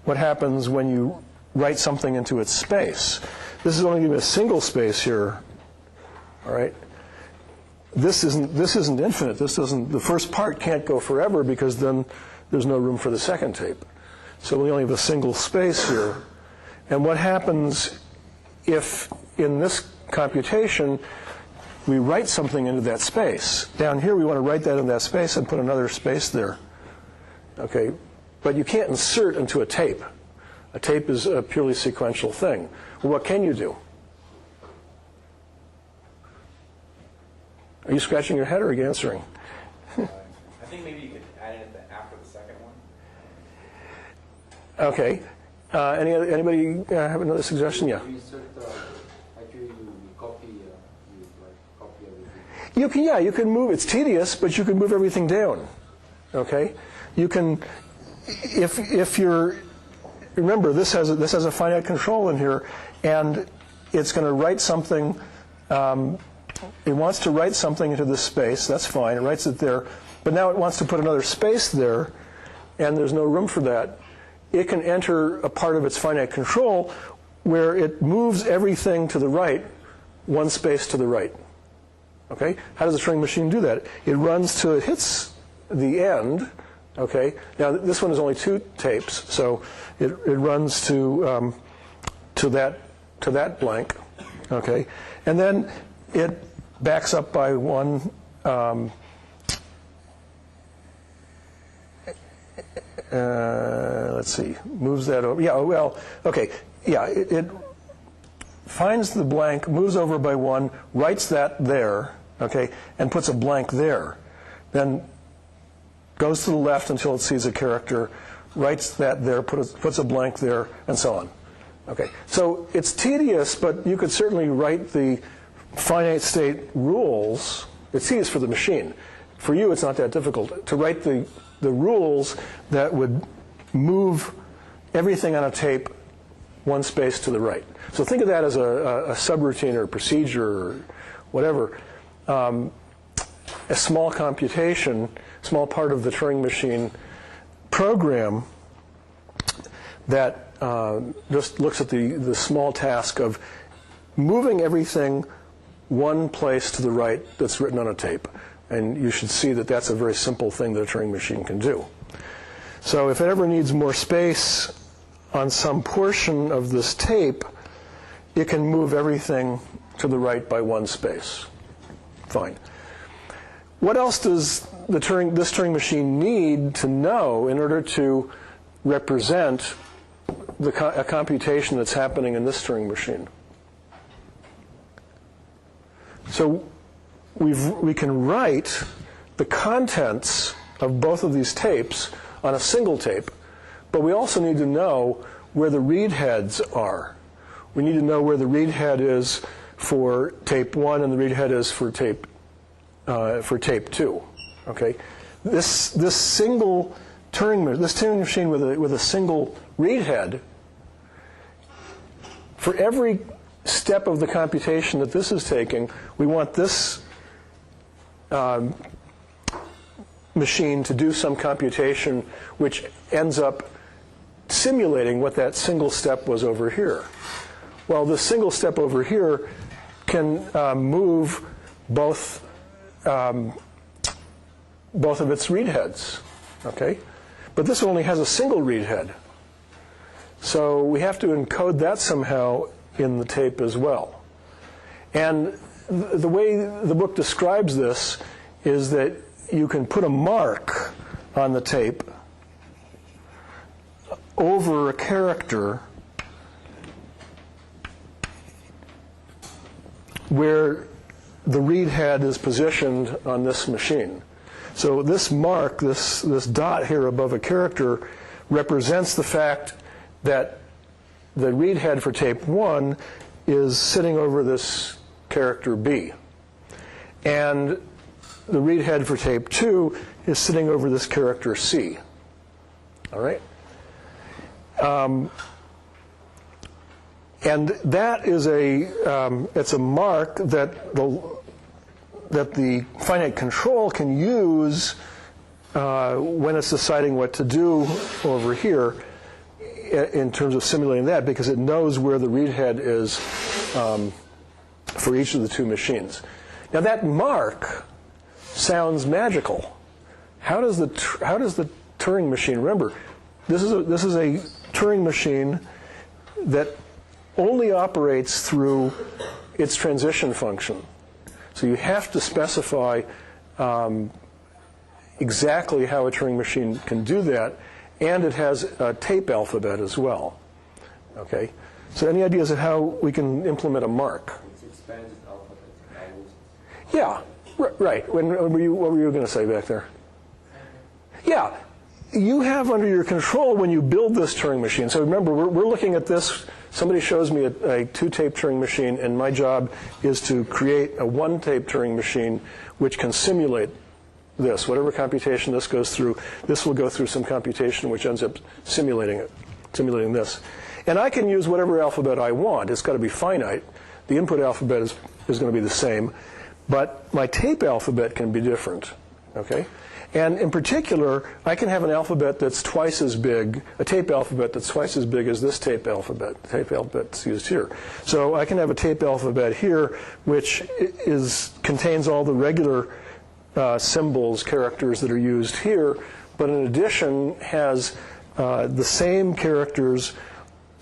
what happens when you write something into its space? This is only going to be a single space here, all right? This isn't infinite. The first part can't go forever because then there's no room for the second tape. So we only have a single space here. And what happens if in this computation we write something into that space? Down here we want to write that in that space and put another space there. Okay, but you can't insert into a tape. A tape is a purely sequential thing. Well, what can you do? Are you scratching your head or are you answering? I think maybe you could add it after the second one. Okay. Anybody have another suggestion? Yeah. You insert, actually you copy, copy everything. You can, yeah, you can move. It's tedious, but you can move everything down. Okay. You can, if you're, remember this has a finite control in here, and it's going to write something. It wants to write something into this space. That's fine. It writes it there. But now it wants to put another space there, and there's no room for that. It can enter a part of its finite control where it moves everything to the right, one space to the right. Okay? How does the Turing machine do that? It runs till it hits the end. Okay? Now this one is only 2 tapes, so it runs to that blank. Okay? And then it backs up by 1. Let's see. Moves that over. Yeah. Well. Okay. Yeah. It finds the blank, moves over by 1, writes that there. Okay, and puts a blank there. Then goes to the left until it sees a character, writes that there, puts a blank there, and so on. Okay. So it's tedious, but you could certainly write the finite state rules. It's tedious for the machine. For you, it's not that difficult to write the rules that would move everything on a tape one space to the right. So think of that as a subroutine or procedure or whatever. A small computation, small part of the Turing machine program that just looks at the small task of moving everything one place to the right that's written on a tape. And you should see that that's a very simple thing that a Turing machine can do. So if it ever needs more space on some portion of this tape, it can move everything to the right by 1 space. Fine. What else does this Turing machine need to know in order to represent a computation that's happening in this Turing machine? So we can write the contents of both of these tapes on a single tape, but we also need to know where the read heads are. We need to know where the read head is for tape 1 and the read head is for tape 2. Okay, this single Turing machine with a single read head, for every step of the computation that this is taking, we want this machine to do some computation which ends up simulating what that single step was over here. Well, the single step over here can move both of its read heads. okay? But this one only has a single read head. So we have to encode that somehow in the tape as well. And the way the book describes this is that you can put a mark on the tape over a character where the read head is positioned on this machine. So this mark, this dot here above a character, represents the fact that the read head for tape 1 is sitting over this character B. And the read head for tape 2 is sitting over this character C. All right? And that is it's a mark that the finite control can use when it's deciding what to do over here in terms of simulating that, because it knows where the read head is for each of the two machines. Now that mark sounds magical. How does the Turing machine, remember, this is a Turing machine that only operates through its transition function. So you have to specify exactly how a Turing machine can do that, and it has a tape alphabet as well. Okay? So any ideas of how we can implement a mark? It's expanded alphabet. Yeah, right. What were you going to say back there? Yeah. You have under your control when you build this Turing machine. So remember, we're looking at this. Somebody shows me a two-tape Turing machine, and my job is to create a one-tape Turing machine which can simulate this. Whatever computation this goes through, this will go through some computation which ends up simulating this. And I can use whatever alphabet I want. It's got to be finite. The input alphabet is going to be the same, but my tape alphabet can be different. Okay? And in particular, I can have an alphabet that's twice as big, a tape alphabet that's twice as big as this tape alphabet. The tape alphabet's used here. So I can have a tape alphabet here which contains all the regular symbols, characters that are used here, but in addition has the same characters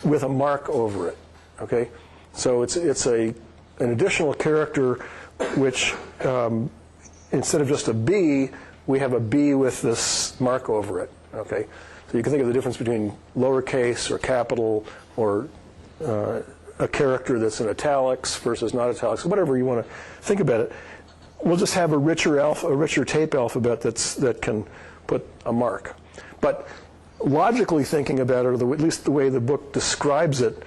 with a mark over it. Okay? So it's an additional character which, instead of just a B, we have a B with this mark over it. Okay, so you can think of the difference between lowercase or capital, or a character that's in italics versus not italics, whatever you want to think about it. We'll just have a richer tape alphabet that can put a mark. But logically thinking about it, or at least the way the book describes it,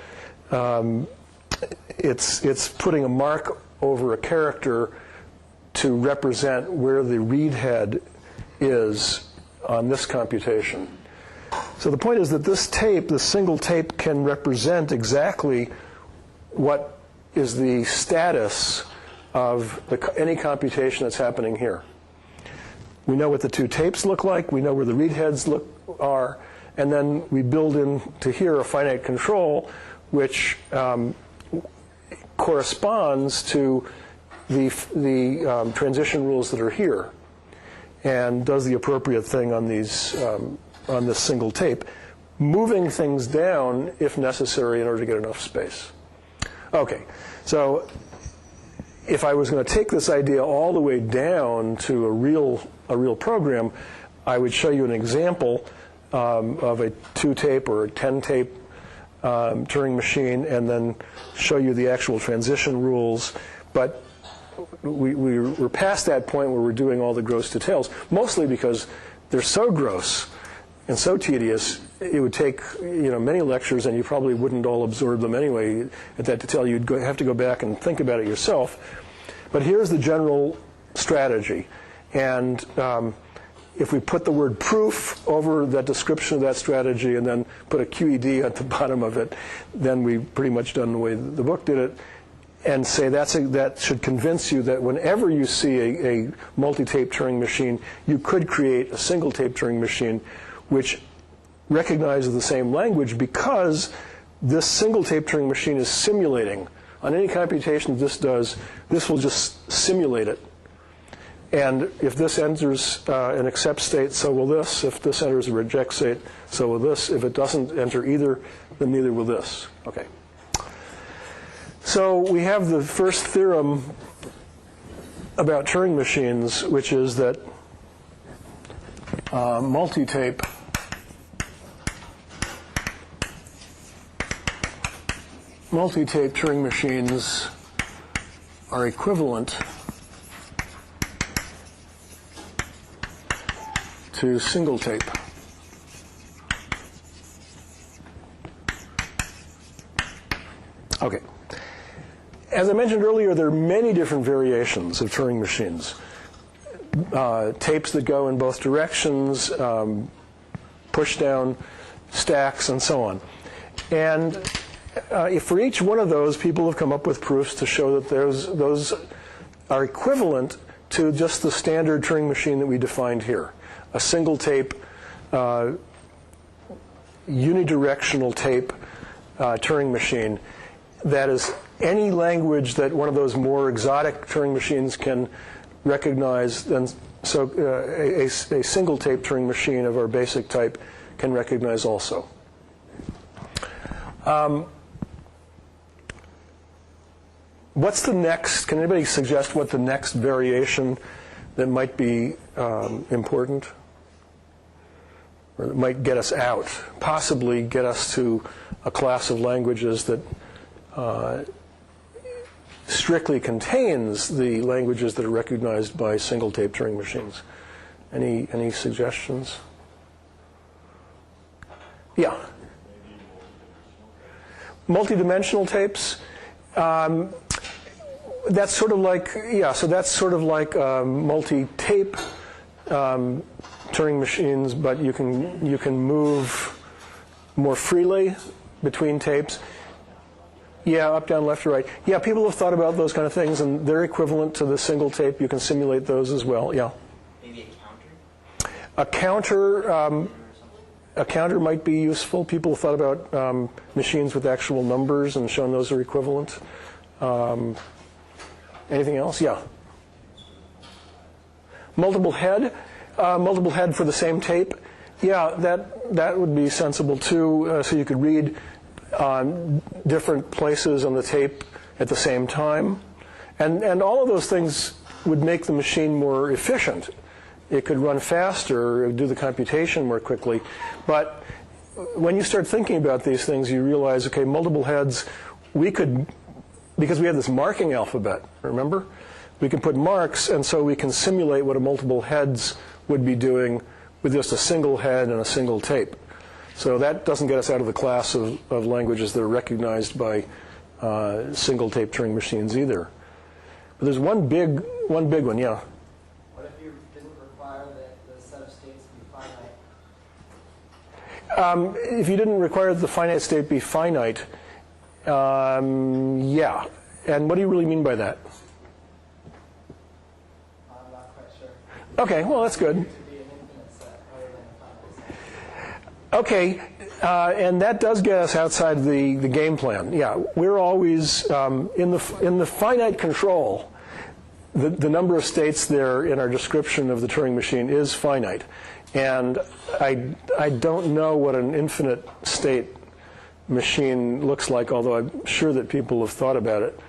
it's putting a mark over a character to represent where the read head is on this computation. So the point is that this single tape, can represent exactly what is the status of any computation that's happening here. We know what the two tapes look like, we know where the read heads are, and then we build into here a finite control which corresponds to the transition rules that are here, and does the appropriate thing on these on this single tape, moving things down if necessary in order to get enough space. Okay, so if I was going to take this idea all the way down to a real program, I would show you an example of a 2-tape or a 10-tape Turing machine, and then show you the actual transition rules. But we're past that point where we're doing all the gross details, mostly because they're so gross and so tedious. It would take many lectures, and you probably wouldn't all absorb them anyway at that detail. You'd have to go back and think about it yourself. But here's the general strategy. And if we put the word proof over that description of that strategy and then put a QED at the bottom of it, then we've pretty much done the way the book did it, and say that should convince you that whenever you see a multi-tape Turing machine, you could create a single-tape Turing machine which recognizes the same language, because this single-tape Turing machine is simulating. On any computation this does, this will just simulate it. And if this enters an accept state, so will this. If this enters a reject state, so will this. If it doesn't enter either, then neither will this. Okay. So we have the first theorem about Turing machines, which is that multi-tape Turing machines are equivalent to single tape. Okay. As I mentioned earlier, there are many different variations of Turing machines. Tapes that go in both directions, push-down stacks, and so on. And for each one of those, people have come up with proofs to show that those are equivalent to just the standard Turing machine that we defined here. A single tape, unidirectional tape Turing machine that is any language that one of those more exotic Turing machines can recognize. Then, so a single tape Turing machine of our basic type can recognize also. What's the next? Can anybody suggest what the next variation that might be important, or that might get us out, possibly get us to a class of languages that strictly contains the languages that are recognized by single tape Turing machines? Any suggestions? Yeah. Multi-dimensional tapes. That's sort of like, yeah, so that's sort of like multi-tape Turing machines, but you can move more freely between tapes. Yeah, up, down, left, or right. Yeah, people have thought about those kind of things, and they're equivalent to the single tape. You can simulate those as well. Yeah. Maybe a counter? A counter might be useful. People have thought about machines with actual numbers and shown those are equivalent. Anything else? Yeah. Multiple head for the same tape. Yeah, that would be sensible too. So you could read different places on the tape at the same time, and all of those things would make the machine more efficient. It could run faster, do the computation more quickly. But when you start thinking about these things, you realize, okay, multiple heads, we could, because we have this marking alphabet, remember? We can put marks, and so we can simulate what a multiple heads would be doing with just a single head and a single tape. So that doesn't get us out of the class of languages that are recognized by single tape Turing machines either. But there's one big one, yeah. What if you didn't require the set of states to be finite? If you didn't require that the finite state be finite, yeah. And what do you really mean by that? I'm not quite sure. Okay, well, that's good. To be an infinite set rather than a finite set. Okay, and that does get us outside the game plan. Yeah, we're always in the finite control. The number of states there in our description of the Turing machine is finite, and I don't know what an infinite state machine looks like, although I'm sure that people have thought about it,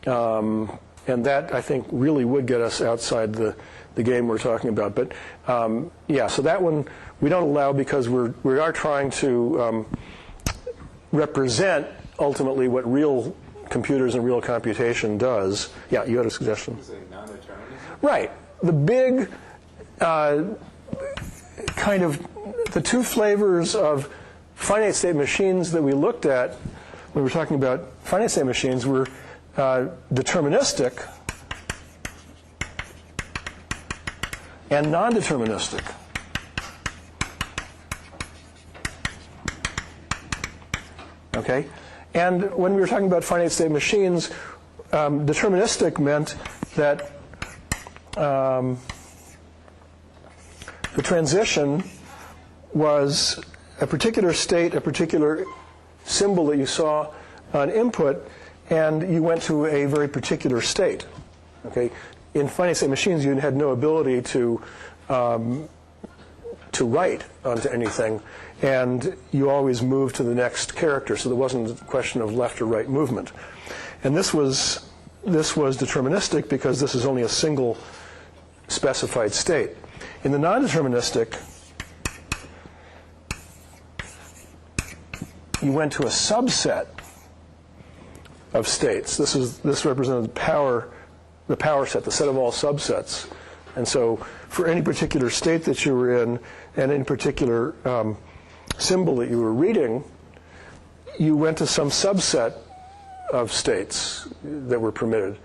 and that I think really would get us outside the game we're talking about. But yeah, so that one we don't allow because we are trying to represent ultimately what real computers and real computation does. Yeah, you had a suggestion. Is it non-deterministic? Right. The big kind of the two flavors of finite state machines that we looked at when we were talking about finite state machines were deterministic and non-deterministic. Okay? And when we were talking about finite state machines, deterministic meant that the transition was a particular state, a particular symbol that you saw on input, and you went to a very particular state. Okay? in finite state machines, you had no ability to write onto anything, and you always moved to the next character, so there wasn't a question of left or right movement. And this was deterministic because this is only a single specified state. In the non-deterministic, you went to a subset of states. This represented the power set, the set of all subsets. And so for any particular state that you were in and any particular symbol that you were reading, you went to some subset of states that were permitted.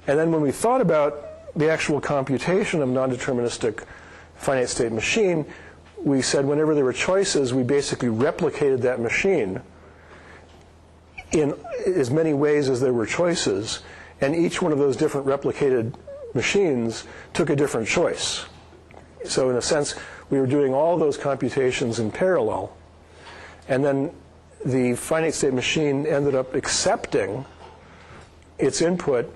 And then when we thought about the actual computation of non-deterministic finite state machine, we said whenever there were choices, we basically replicated that machine in as many ways as there were choices, and each one of those different replicated machines took a different choice. So in a sense, we were doing all those computations in parallel, and then the finite state machine ended up accepting its input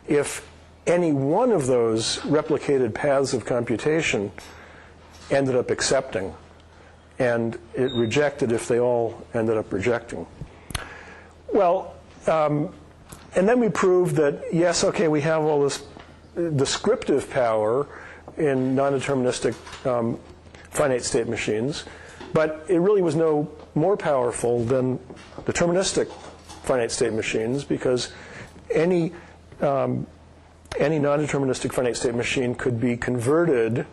if any one of those replicated paths of computation ended up accepting, and it rejected if they all ended up rejecting. Well, and then we proved that, yes, okay, we have all this descriptive power in non-deterministic finite state machines, but it really was no more powerful than deterministic finite state machines, because any non-deterministic finite state machine could be converted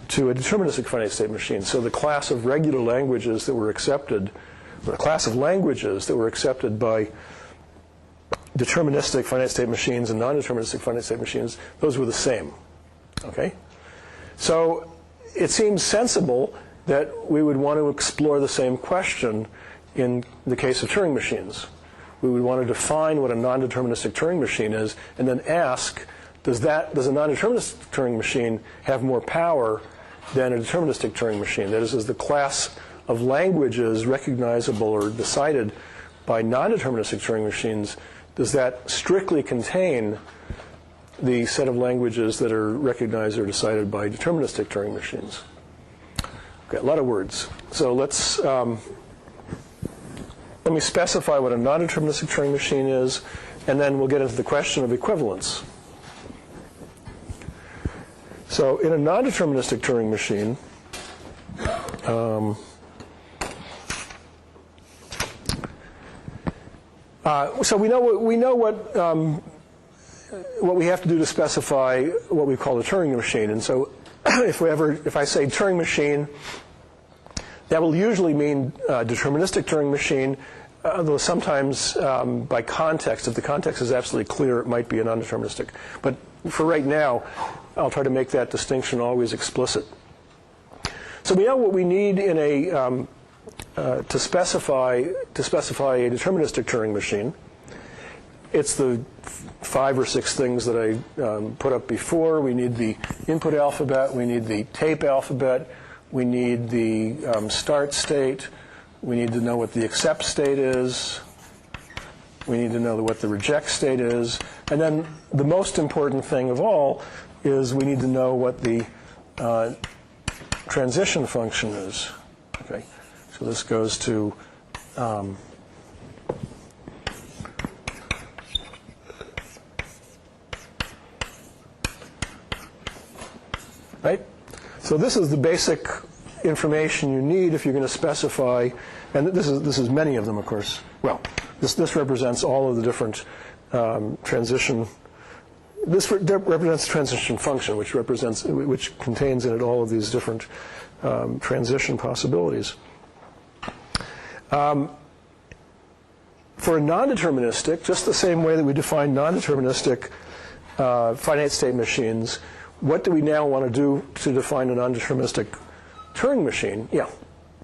to a deterministic finite state machine. So the class of regular languages that were accepted, or the class of languages that were accepted by deterministic finite state machines and non-deterministic finite state machines, those were the same. Okay? So it seems sensible that we would want to explore the same question in the case of Turing machines. We would want to define what a non-deterministic Turing machine is, and then ask, does a non-deterministic Turing machine have more power than a deterministic Turing machine? That is the class of languages recognizable or decided by non-deterministic Turing machines, does that strictly contain the set of languages that are recognized or decided by deterministic Turing machines? Okay, a lot of words. So let me specify what a non-deterministic Turing machine is, and then we'll get into the question of equivalence. So in a non-deterministic Turing machine, so we know what we have to do to specify what we call a Turing machine. And so if I say Turing machine, that will usually mean deterministic Turing machine, though sometimes by context, if the context is absolutely clear, it might be a non-deterministic. But for right now, I'll try to make that distinction always explicit. So we know what we need in a to specify a deterministic Turing machine. It's the 5 or 6 things that I put up before. We need the input alphabet. We need the tape alphabet. We need the start state. We need to know what the accept state is. We need to know what the reject state is. And then the most important thing of all is we need to know what the transition function is. Okay, so this goes to right? So this is the basic information you need if you're going to specify, and this is many of them, of course. Well, this represents all of the different transition. This represents the transition function, which contains in it all of these different transition possibilities. For a non-deterministic, just the same way that we define non-deterministic finite state machines, what do we now want to do to define a non-deterministic Turing machine? Yeah.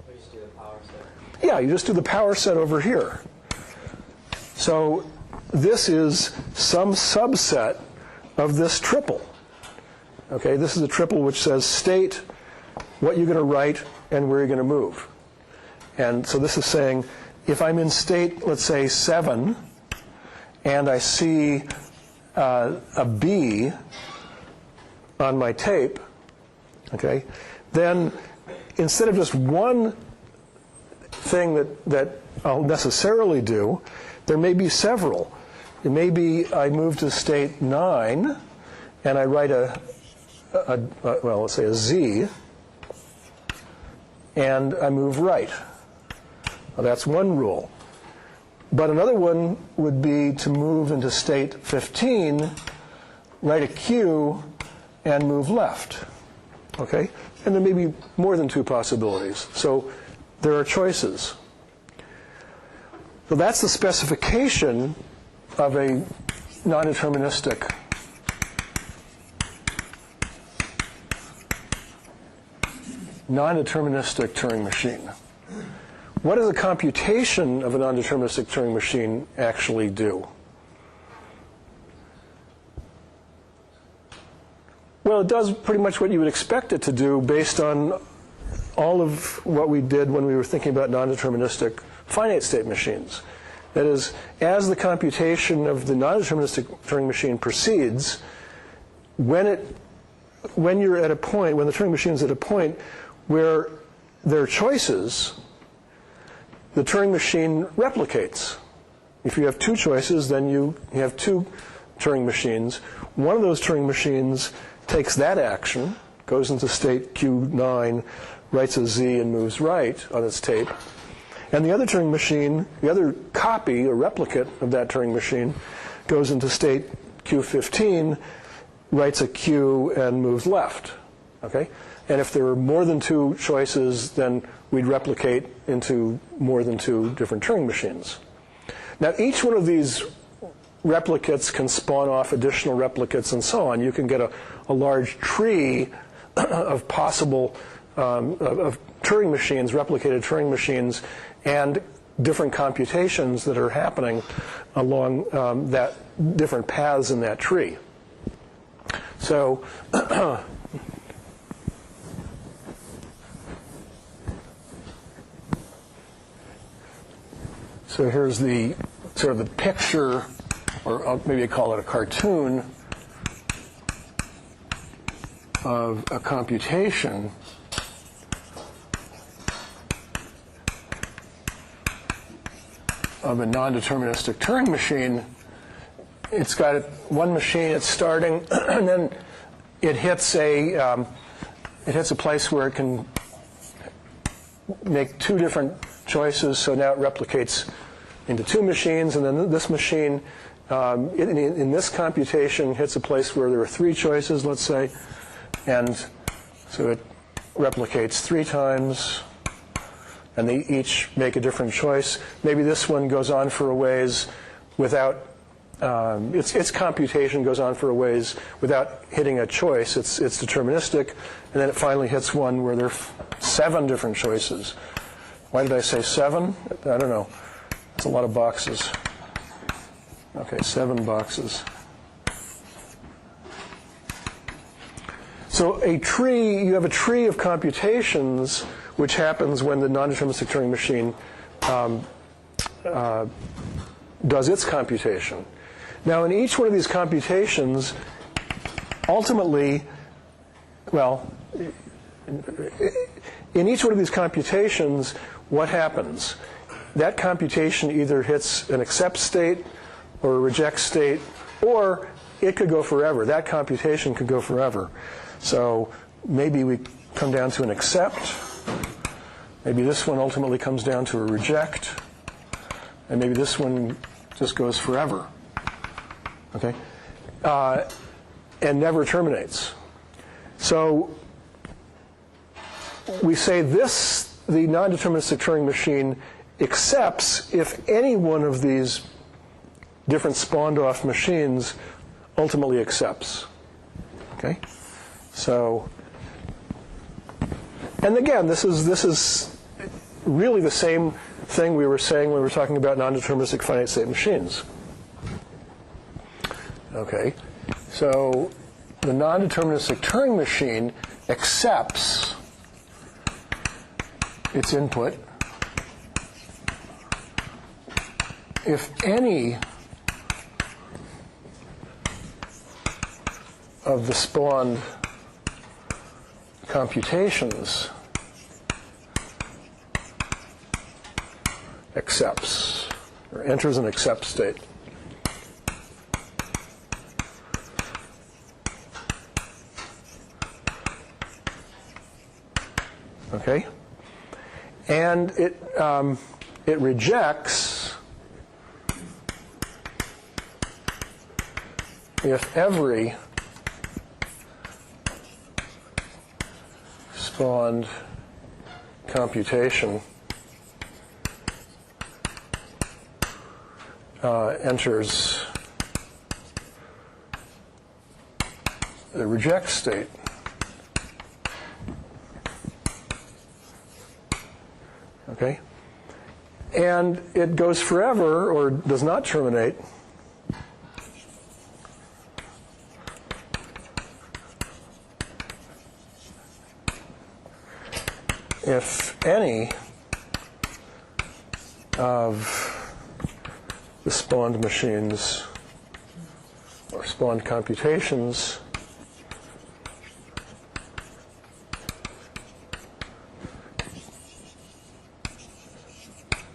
We just do the power set. Yeah, you just do the power set over here. So this is some subset of this triple. Okay, this is a triple which says state, what you're going to write, and where you're going to move. And so this is saying, if I'm in state, let's say 7, and I see a B, on my tape, okay, then instead of just one thing that I'll necessarily do, there may be several. It may be I move to state 9, and I write well, let's say a Z, and I move right. Well, that's one rule. But another one would be to move into state 15, write a Q, and move left. Okay? And there may be more than 2 possibilities. So there are choices. So that's the specification of a non-deterministic Turing machine. What does a computation of a non-deterministic Turing machine actually do? Well, it does pretty much what you would expect it to do based on all of what we did when we were thinking about non-deterministic finite state machines. That is, as the computation of the non-deterministic Turing machine proceeds, when you're at a point, when the Turing machine is at a point where there are choices, the Turing machine replicates. If you have 2 choices, then you have 2 Turing machines. One of those Turing machines takes that action, goes into state Q9, writes a Z and moves right on its tape. And the other Turing machine, the other copy or replicate of that Turing machine, goes into state Q15, writes a Q and moves left. Okay? And if there are more than 2 choices, then we'd replicate into more than 2 different Turing machines. Now, each one of these replicates can spawn off additional replicates and so on. You can get a large tree of possible of Turing machines, replicated Turing machines, and different computations that are happening along that different paths in that tree. So so here's the sort of the picture, or maybe I call it a cartoon, of a computation of a non-deterministic Turing machine. It's got one machine, it's starting, and then it hits a place where it can make 2 different choices, so now it replicates into 2 machines, and then this machine, in this computation, hits a place where there are 3 choices, let's say, and so it replicates 3 times, and they each make a different choice. Maybe this one goes on for a ways without, its computation goes on for a ways without hitting a choice. It's deterministic, and then it finally hits one where there are 7 different choices. Why did I say 7? I don't know. It's a lot of boxes. Okay, 7 boxes. So a tree, you have a tree of computations which happens when the non-deterministic Turing machine does its computation. Now, in each one of these computations, ultimately, well, in each one of these computations, what happens? That computation either hits an accept state or a reject state, or it could go forever. That computation could go forever. So maybe we come down to an accept. Maybe this one ultimately comes down to a reject. And maybe this one just goes forever. Okay? And never terminates. So we say this, the non-deterministic Turing machine, accepts if any one of these different spawned-off machines ultimately accepts. Okay? So, and again, this is really the same thing we were saying when we were talking about non-deterministic finite state machines. Okay, so the non-deterministic Turing machine accepts its input if any of the spawned computations accepts, or enters an accept state. Okay? And it rejects if every spawned computation enters the reject state. Okay? And it goes forever, or does not terminate, if any of the spawned machines or spawned computations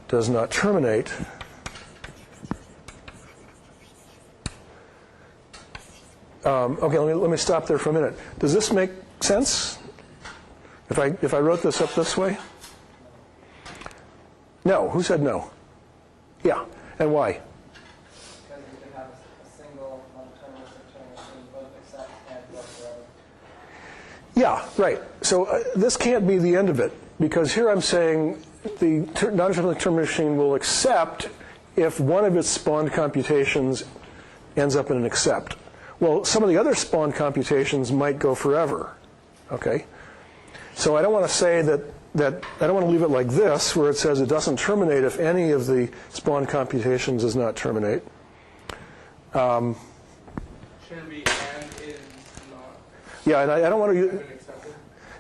does not terminate, okay, let me stop there for a minute. Does this make sense? If I wrote this up this way? No. Who said no? Yeah. And why? Because you could have a single non-deterministic Turing machine, both accept and go forever. Yeah, right. So this can't be the end of it, because here I'm saying the non-deterministic Turing machine will accept if one of its spawned computations ends up in an accept. Well, some of the other spawned computations might go forever. Okay? So I don't want to say that I don't want to leave it like this, where it says it doesn't terminate if any of the spawned computations does not terminate. Shouldn't be and is not. Yeah, and I don't want to use. Been accepted.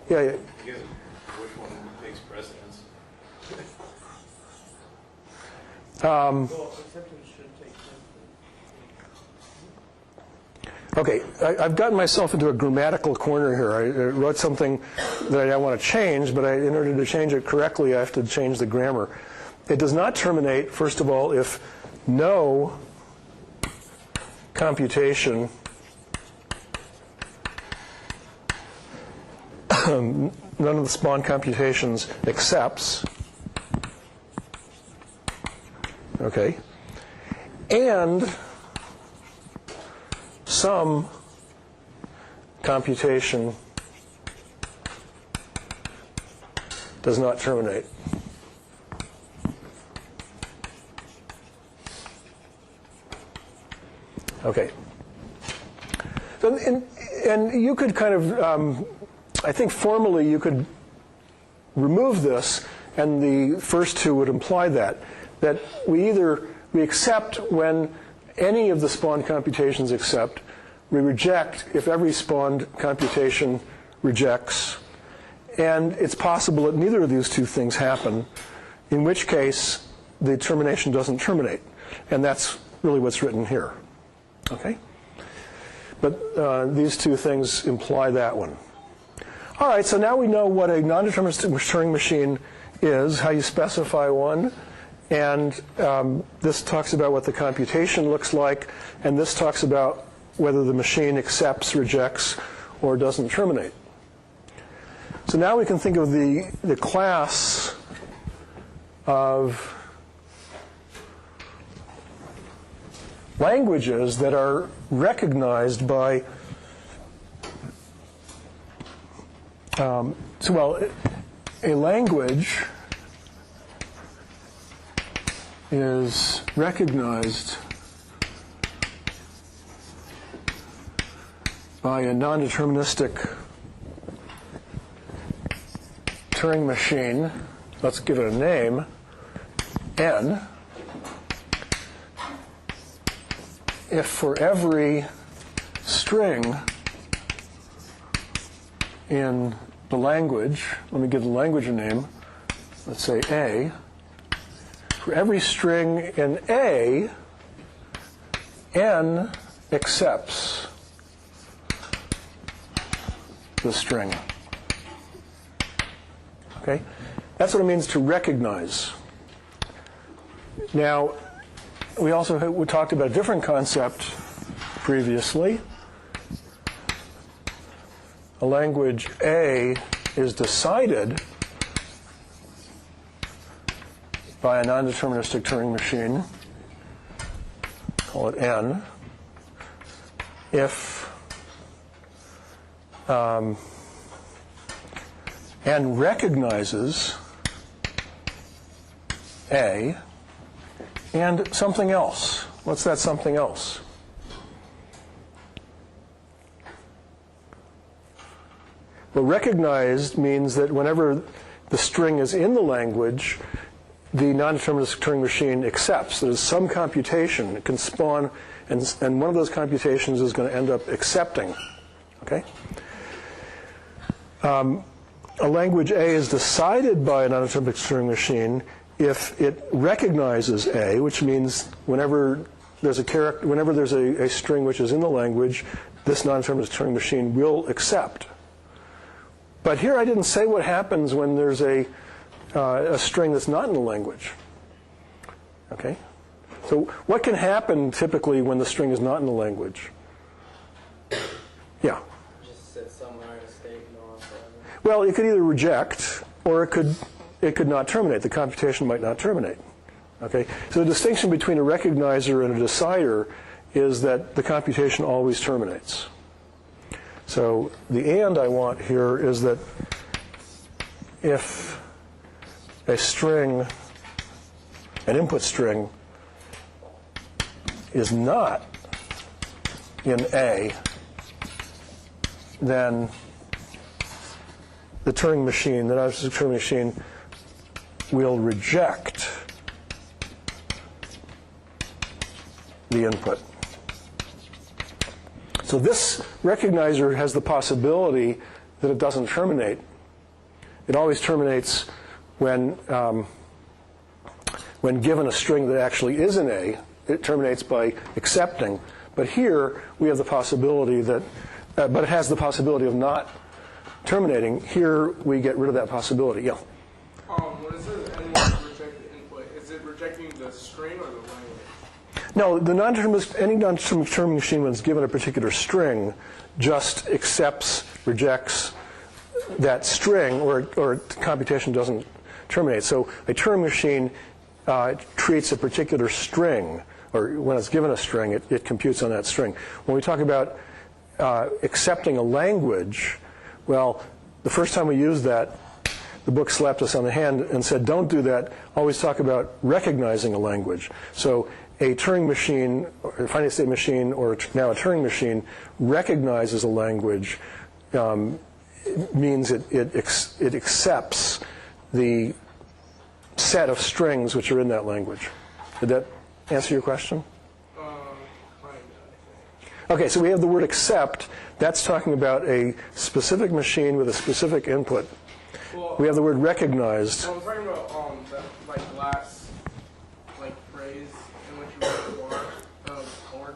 Yeah, I guess which one takes precedence? Well, acceptance should take precedence. Okay, I've gotten myself into a grammatical corner here. I wrote something that I want to change, but in order to change it correctly, I have to change the grammar. It does not terminate, first of all, if no computation none of the spawned computations accepts. Okay. And some computation does not terminate. Okay. So, and you could kind of, I think formally you could remove this, and the first two would imply that we accept when any of the spawned computations accept, we reject if every spawned computation rejects, and it's possible that neither of these two things happen, in which case the termination doesn't terminate, and that's really what's written here. Okay? But these two things imply that one. All right, so now we know what a non-deterministic Turing machine is, how you specify one, and this talks about what the computation looks like, and this talks about whether the machine accepts, rejects, or doesn't terminate. So now we can think of the class of languages that are recognized by, a language is recognized by a non-deterministic Turing machine. Let's give it a name, N, if for every string in the language, let me give the language a name, let's say A, for every string in A, N accepts the string. Okay? That's what it means to recognize. Now, we talked about a different concept previously. A language A is decided by a non-deterministic Turing machine, call it N, if N recognizes A and something else. What's that something else? Well, recognized means that whenever the string is in the language, the non-deterministic Turing machine accepts. There's some computation. It can spawn, and one of those computations is going to end up accepting. Okay? A language A is decided by a non-deterministic Turing machine if it recognizes A, which means whenever there's a string which is in the language, this non-deterministic Turing machine will accept. But here I didn't say what happens when there's a string that's not in the language. Okay? So what can happen typically when the string is not in the language? Yeah? Just sit somewhere in a state and go on forever. Well, it could either reject or it could not terminate. The computation might not terminate. Okay? So the distinction between a recognizer and a decider is that the computation always terminates. So the and I want here is that if a string, an input string, is not in A, then the Turing machine, the non-deterministic Turing machine, will reject the input. So this recognizer has the possibility that it doesn't terminate. It always terminates when given a string that actually is in A. It terminates by accepting. But here we have the possibility that, but it has the possibility of not terminating. Here we get rid of that possibility. Yeah. When it says N wants to reject the input, is it rejecting the string or the language? No, any non-deterministic Turing machine, when it's given a particular string, just accepts, rejects that string, or computation doesn't terminate. So a Turing machine treats a particular string, or when it's given a string, it computes on that string. When we talk about accepting a language, well, the first time we used that, the book slapped us on the hand and said, don't do that. Always talk about recognizing a language. So a Turing machine, or a finite state machine, or now a Turing machine, recognizes a language, means it accepts the set of strings which are in that language. Did that answer your question? Kind of, I think. Okay, so we have the word accept. That's talking about a specific machine with a specific input. Well, We have the word recognized. I'm talking about that last phrase in which you wrote or.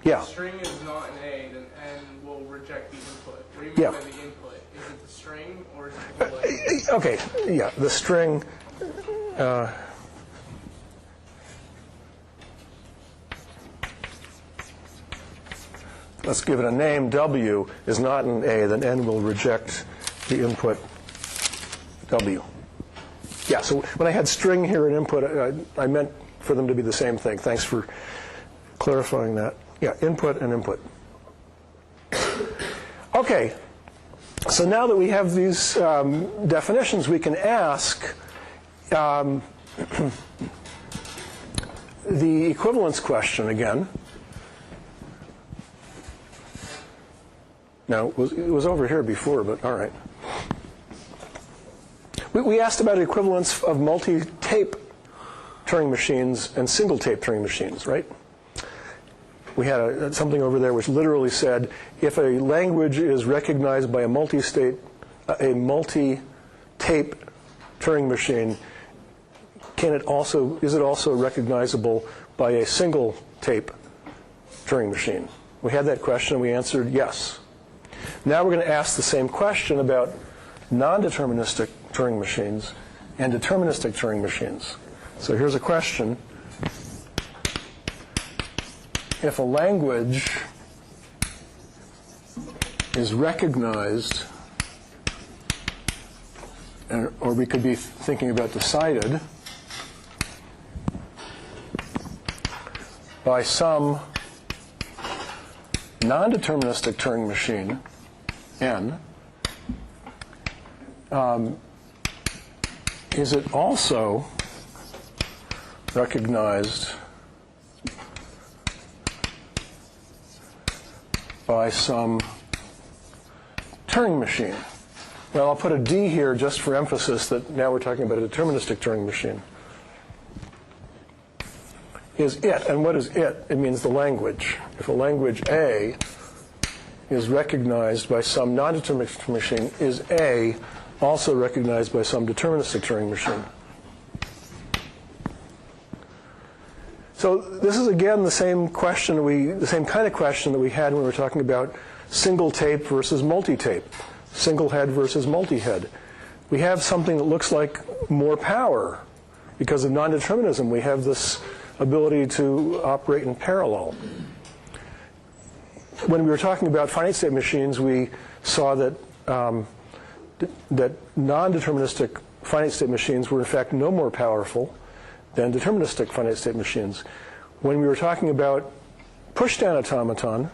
Yeah. The string is not an A, then N will reject the input. What do you mean Yeah. by the input? Is it the string or is it the language? Okay, yeah, the string. Let's give it a name. W is not an A, then N will reject the input W. Yeah, so when I had string here and input, I meant for them to be the same thing. Thanks for clarifying that. Yeah, input and input. Okay, so now that we have these definitions, we can ask the equivalence question again. Now, it was over here before, but all right. We asked about equivalence of multi-tape Turing machines and single-tape Turing machines, right? We had something over there which literally said, if a language is recognized by a multi-tape Turing machine, is it also recognizable by a single-tape Turing machine? We had that question, and we answered yes. Now we're going to ask the same question about non-deterministic Turing machines and deterministic Turing machines. So here's a question. If a language is recognized, or we could be thinking about decided, by some non-deterministic Turing machine, N, is it also recognized by some Turing machine? Well, I'll put a D here just for emphasis that now we're talking about a deterministic Turing machine. Is it, and what is it? It means the language. If a language A is recognized by some non-deterministic machine, is A also recognized by some deterministic Turing machine? So this is again the same question the same kind of question that we had when we were talking about single tape versus multi-tape, single head versus multi-head. We have something that looks like more power because of non-determinism. We have this ability to operate in parallel. When we were talking about finite state machines, we saw that that non-deterministic finite state machines were in fact no more powerful than deterministic finite state machines. When we were talking about pushdown automaton,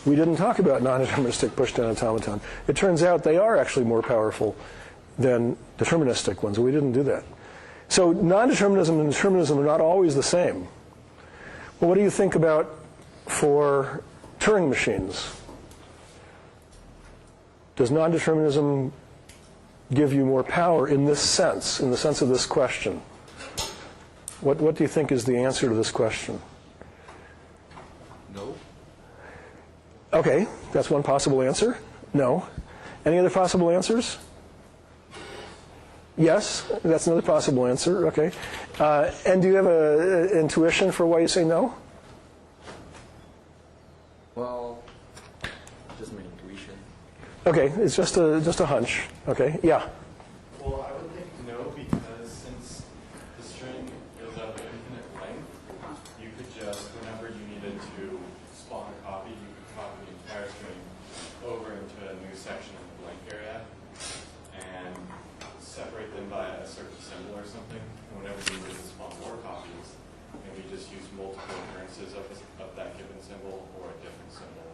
we didn't talk about non-deterministic pushdown automaton. It turns out they are actually more powerful than deterministic ones. We didn't do that. So non-determinism and determinism are not always the same. Well, what do you think about for Turing machines? Does non-determinism give you more power in this sense, in the sense of this question? What do you think is the answer to this question? No. Okay, that's one possible answer. No. Any other possible answers? Yes, that's another possible answer. Okay. And do you have an intuition for why you say no? Well, just my intuition. Okay, it's just a hunch. Okay, yeah. Well, I would think no, because since the string is of infinite length, you could just, whenever you needed to spawn a copy, you could copy the entire string over into a new section of the blank area and separate them by a certain symbol or something. And whenever you needed to spawn more copies, maybe just use multiple occurrences of that given symbol or a different symbol.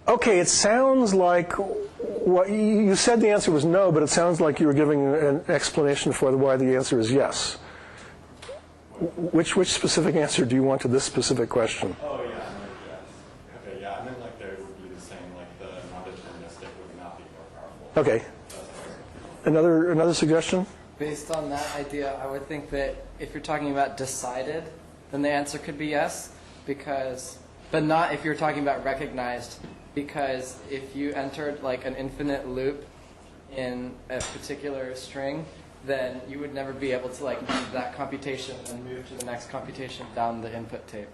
Okay, it sounds like what you said the answer was no, but it sounds like you were giving an explanation for why the answer is yes. Which specific answer do you want to this specific question? Oh, yeah, I meant yes. Okay, yeah, I meant like there would be the same, like the non-deterministic would not be more powerful. Okay. Another suggestion? Based on that idea, I would think that if you're talking about decided, then the answer could be yes, but not if you're talking about recognized, because if you entered like an infinite loop in a particular string, then you would never be able to like do that computation and move to the next computation down the input tape.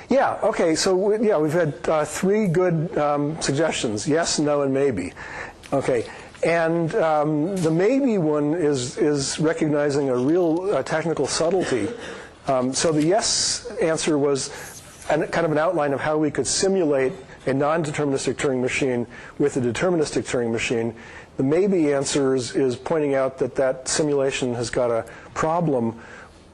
Yeah, okay, so we've had three good suggestions, yes, no, and maybe. Okay, and the maybe one is recognizing a real technical subtlety. So the yes answer was kind of an outline of how we could simulate a non-deterministic Turing machine with a deterministic Turing machine. The maybe answer is pointing out that simulation has got a problem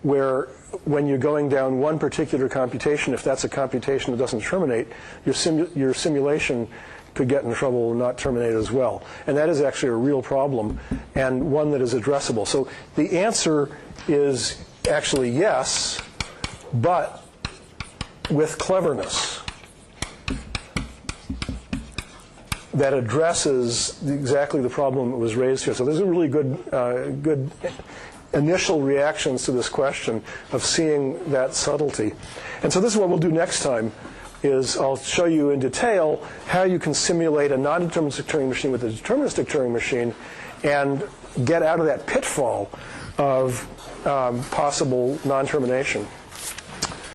where when you're going down one particular computation, if that's a computation that doesn't terminate, your simulation could get in trouble and not terminate as well. And that is actually a real problem and one that is addressable. So the answer is actually yes, but with cleverness that addresses exactly the problem that was raised here. So there's a really good initial reactions to this question of seeing that subtlety. And so this is what we'll do next time, is I'll show you in detail how you can simulate a non-deterministic Turing machine with a deterministic Turing machine and get out of that pitfall of possible non-termination.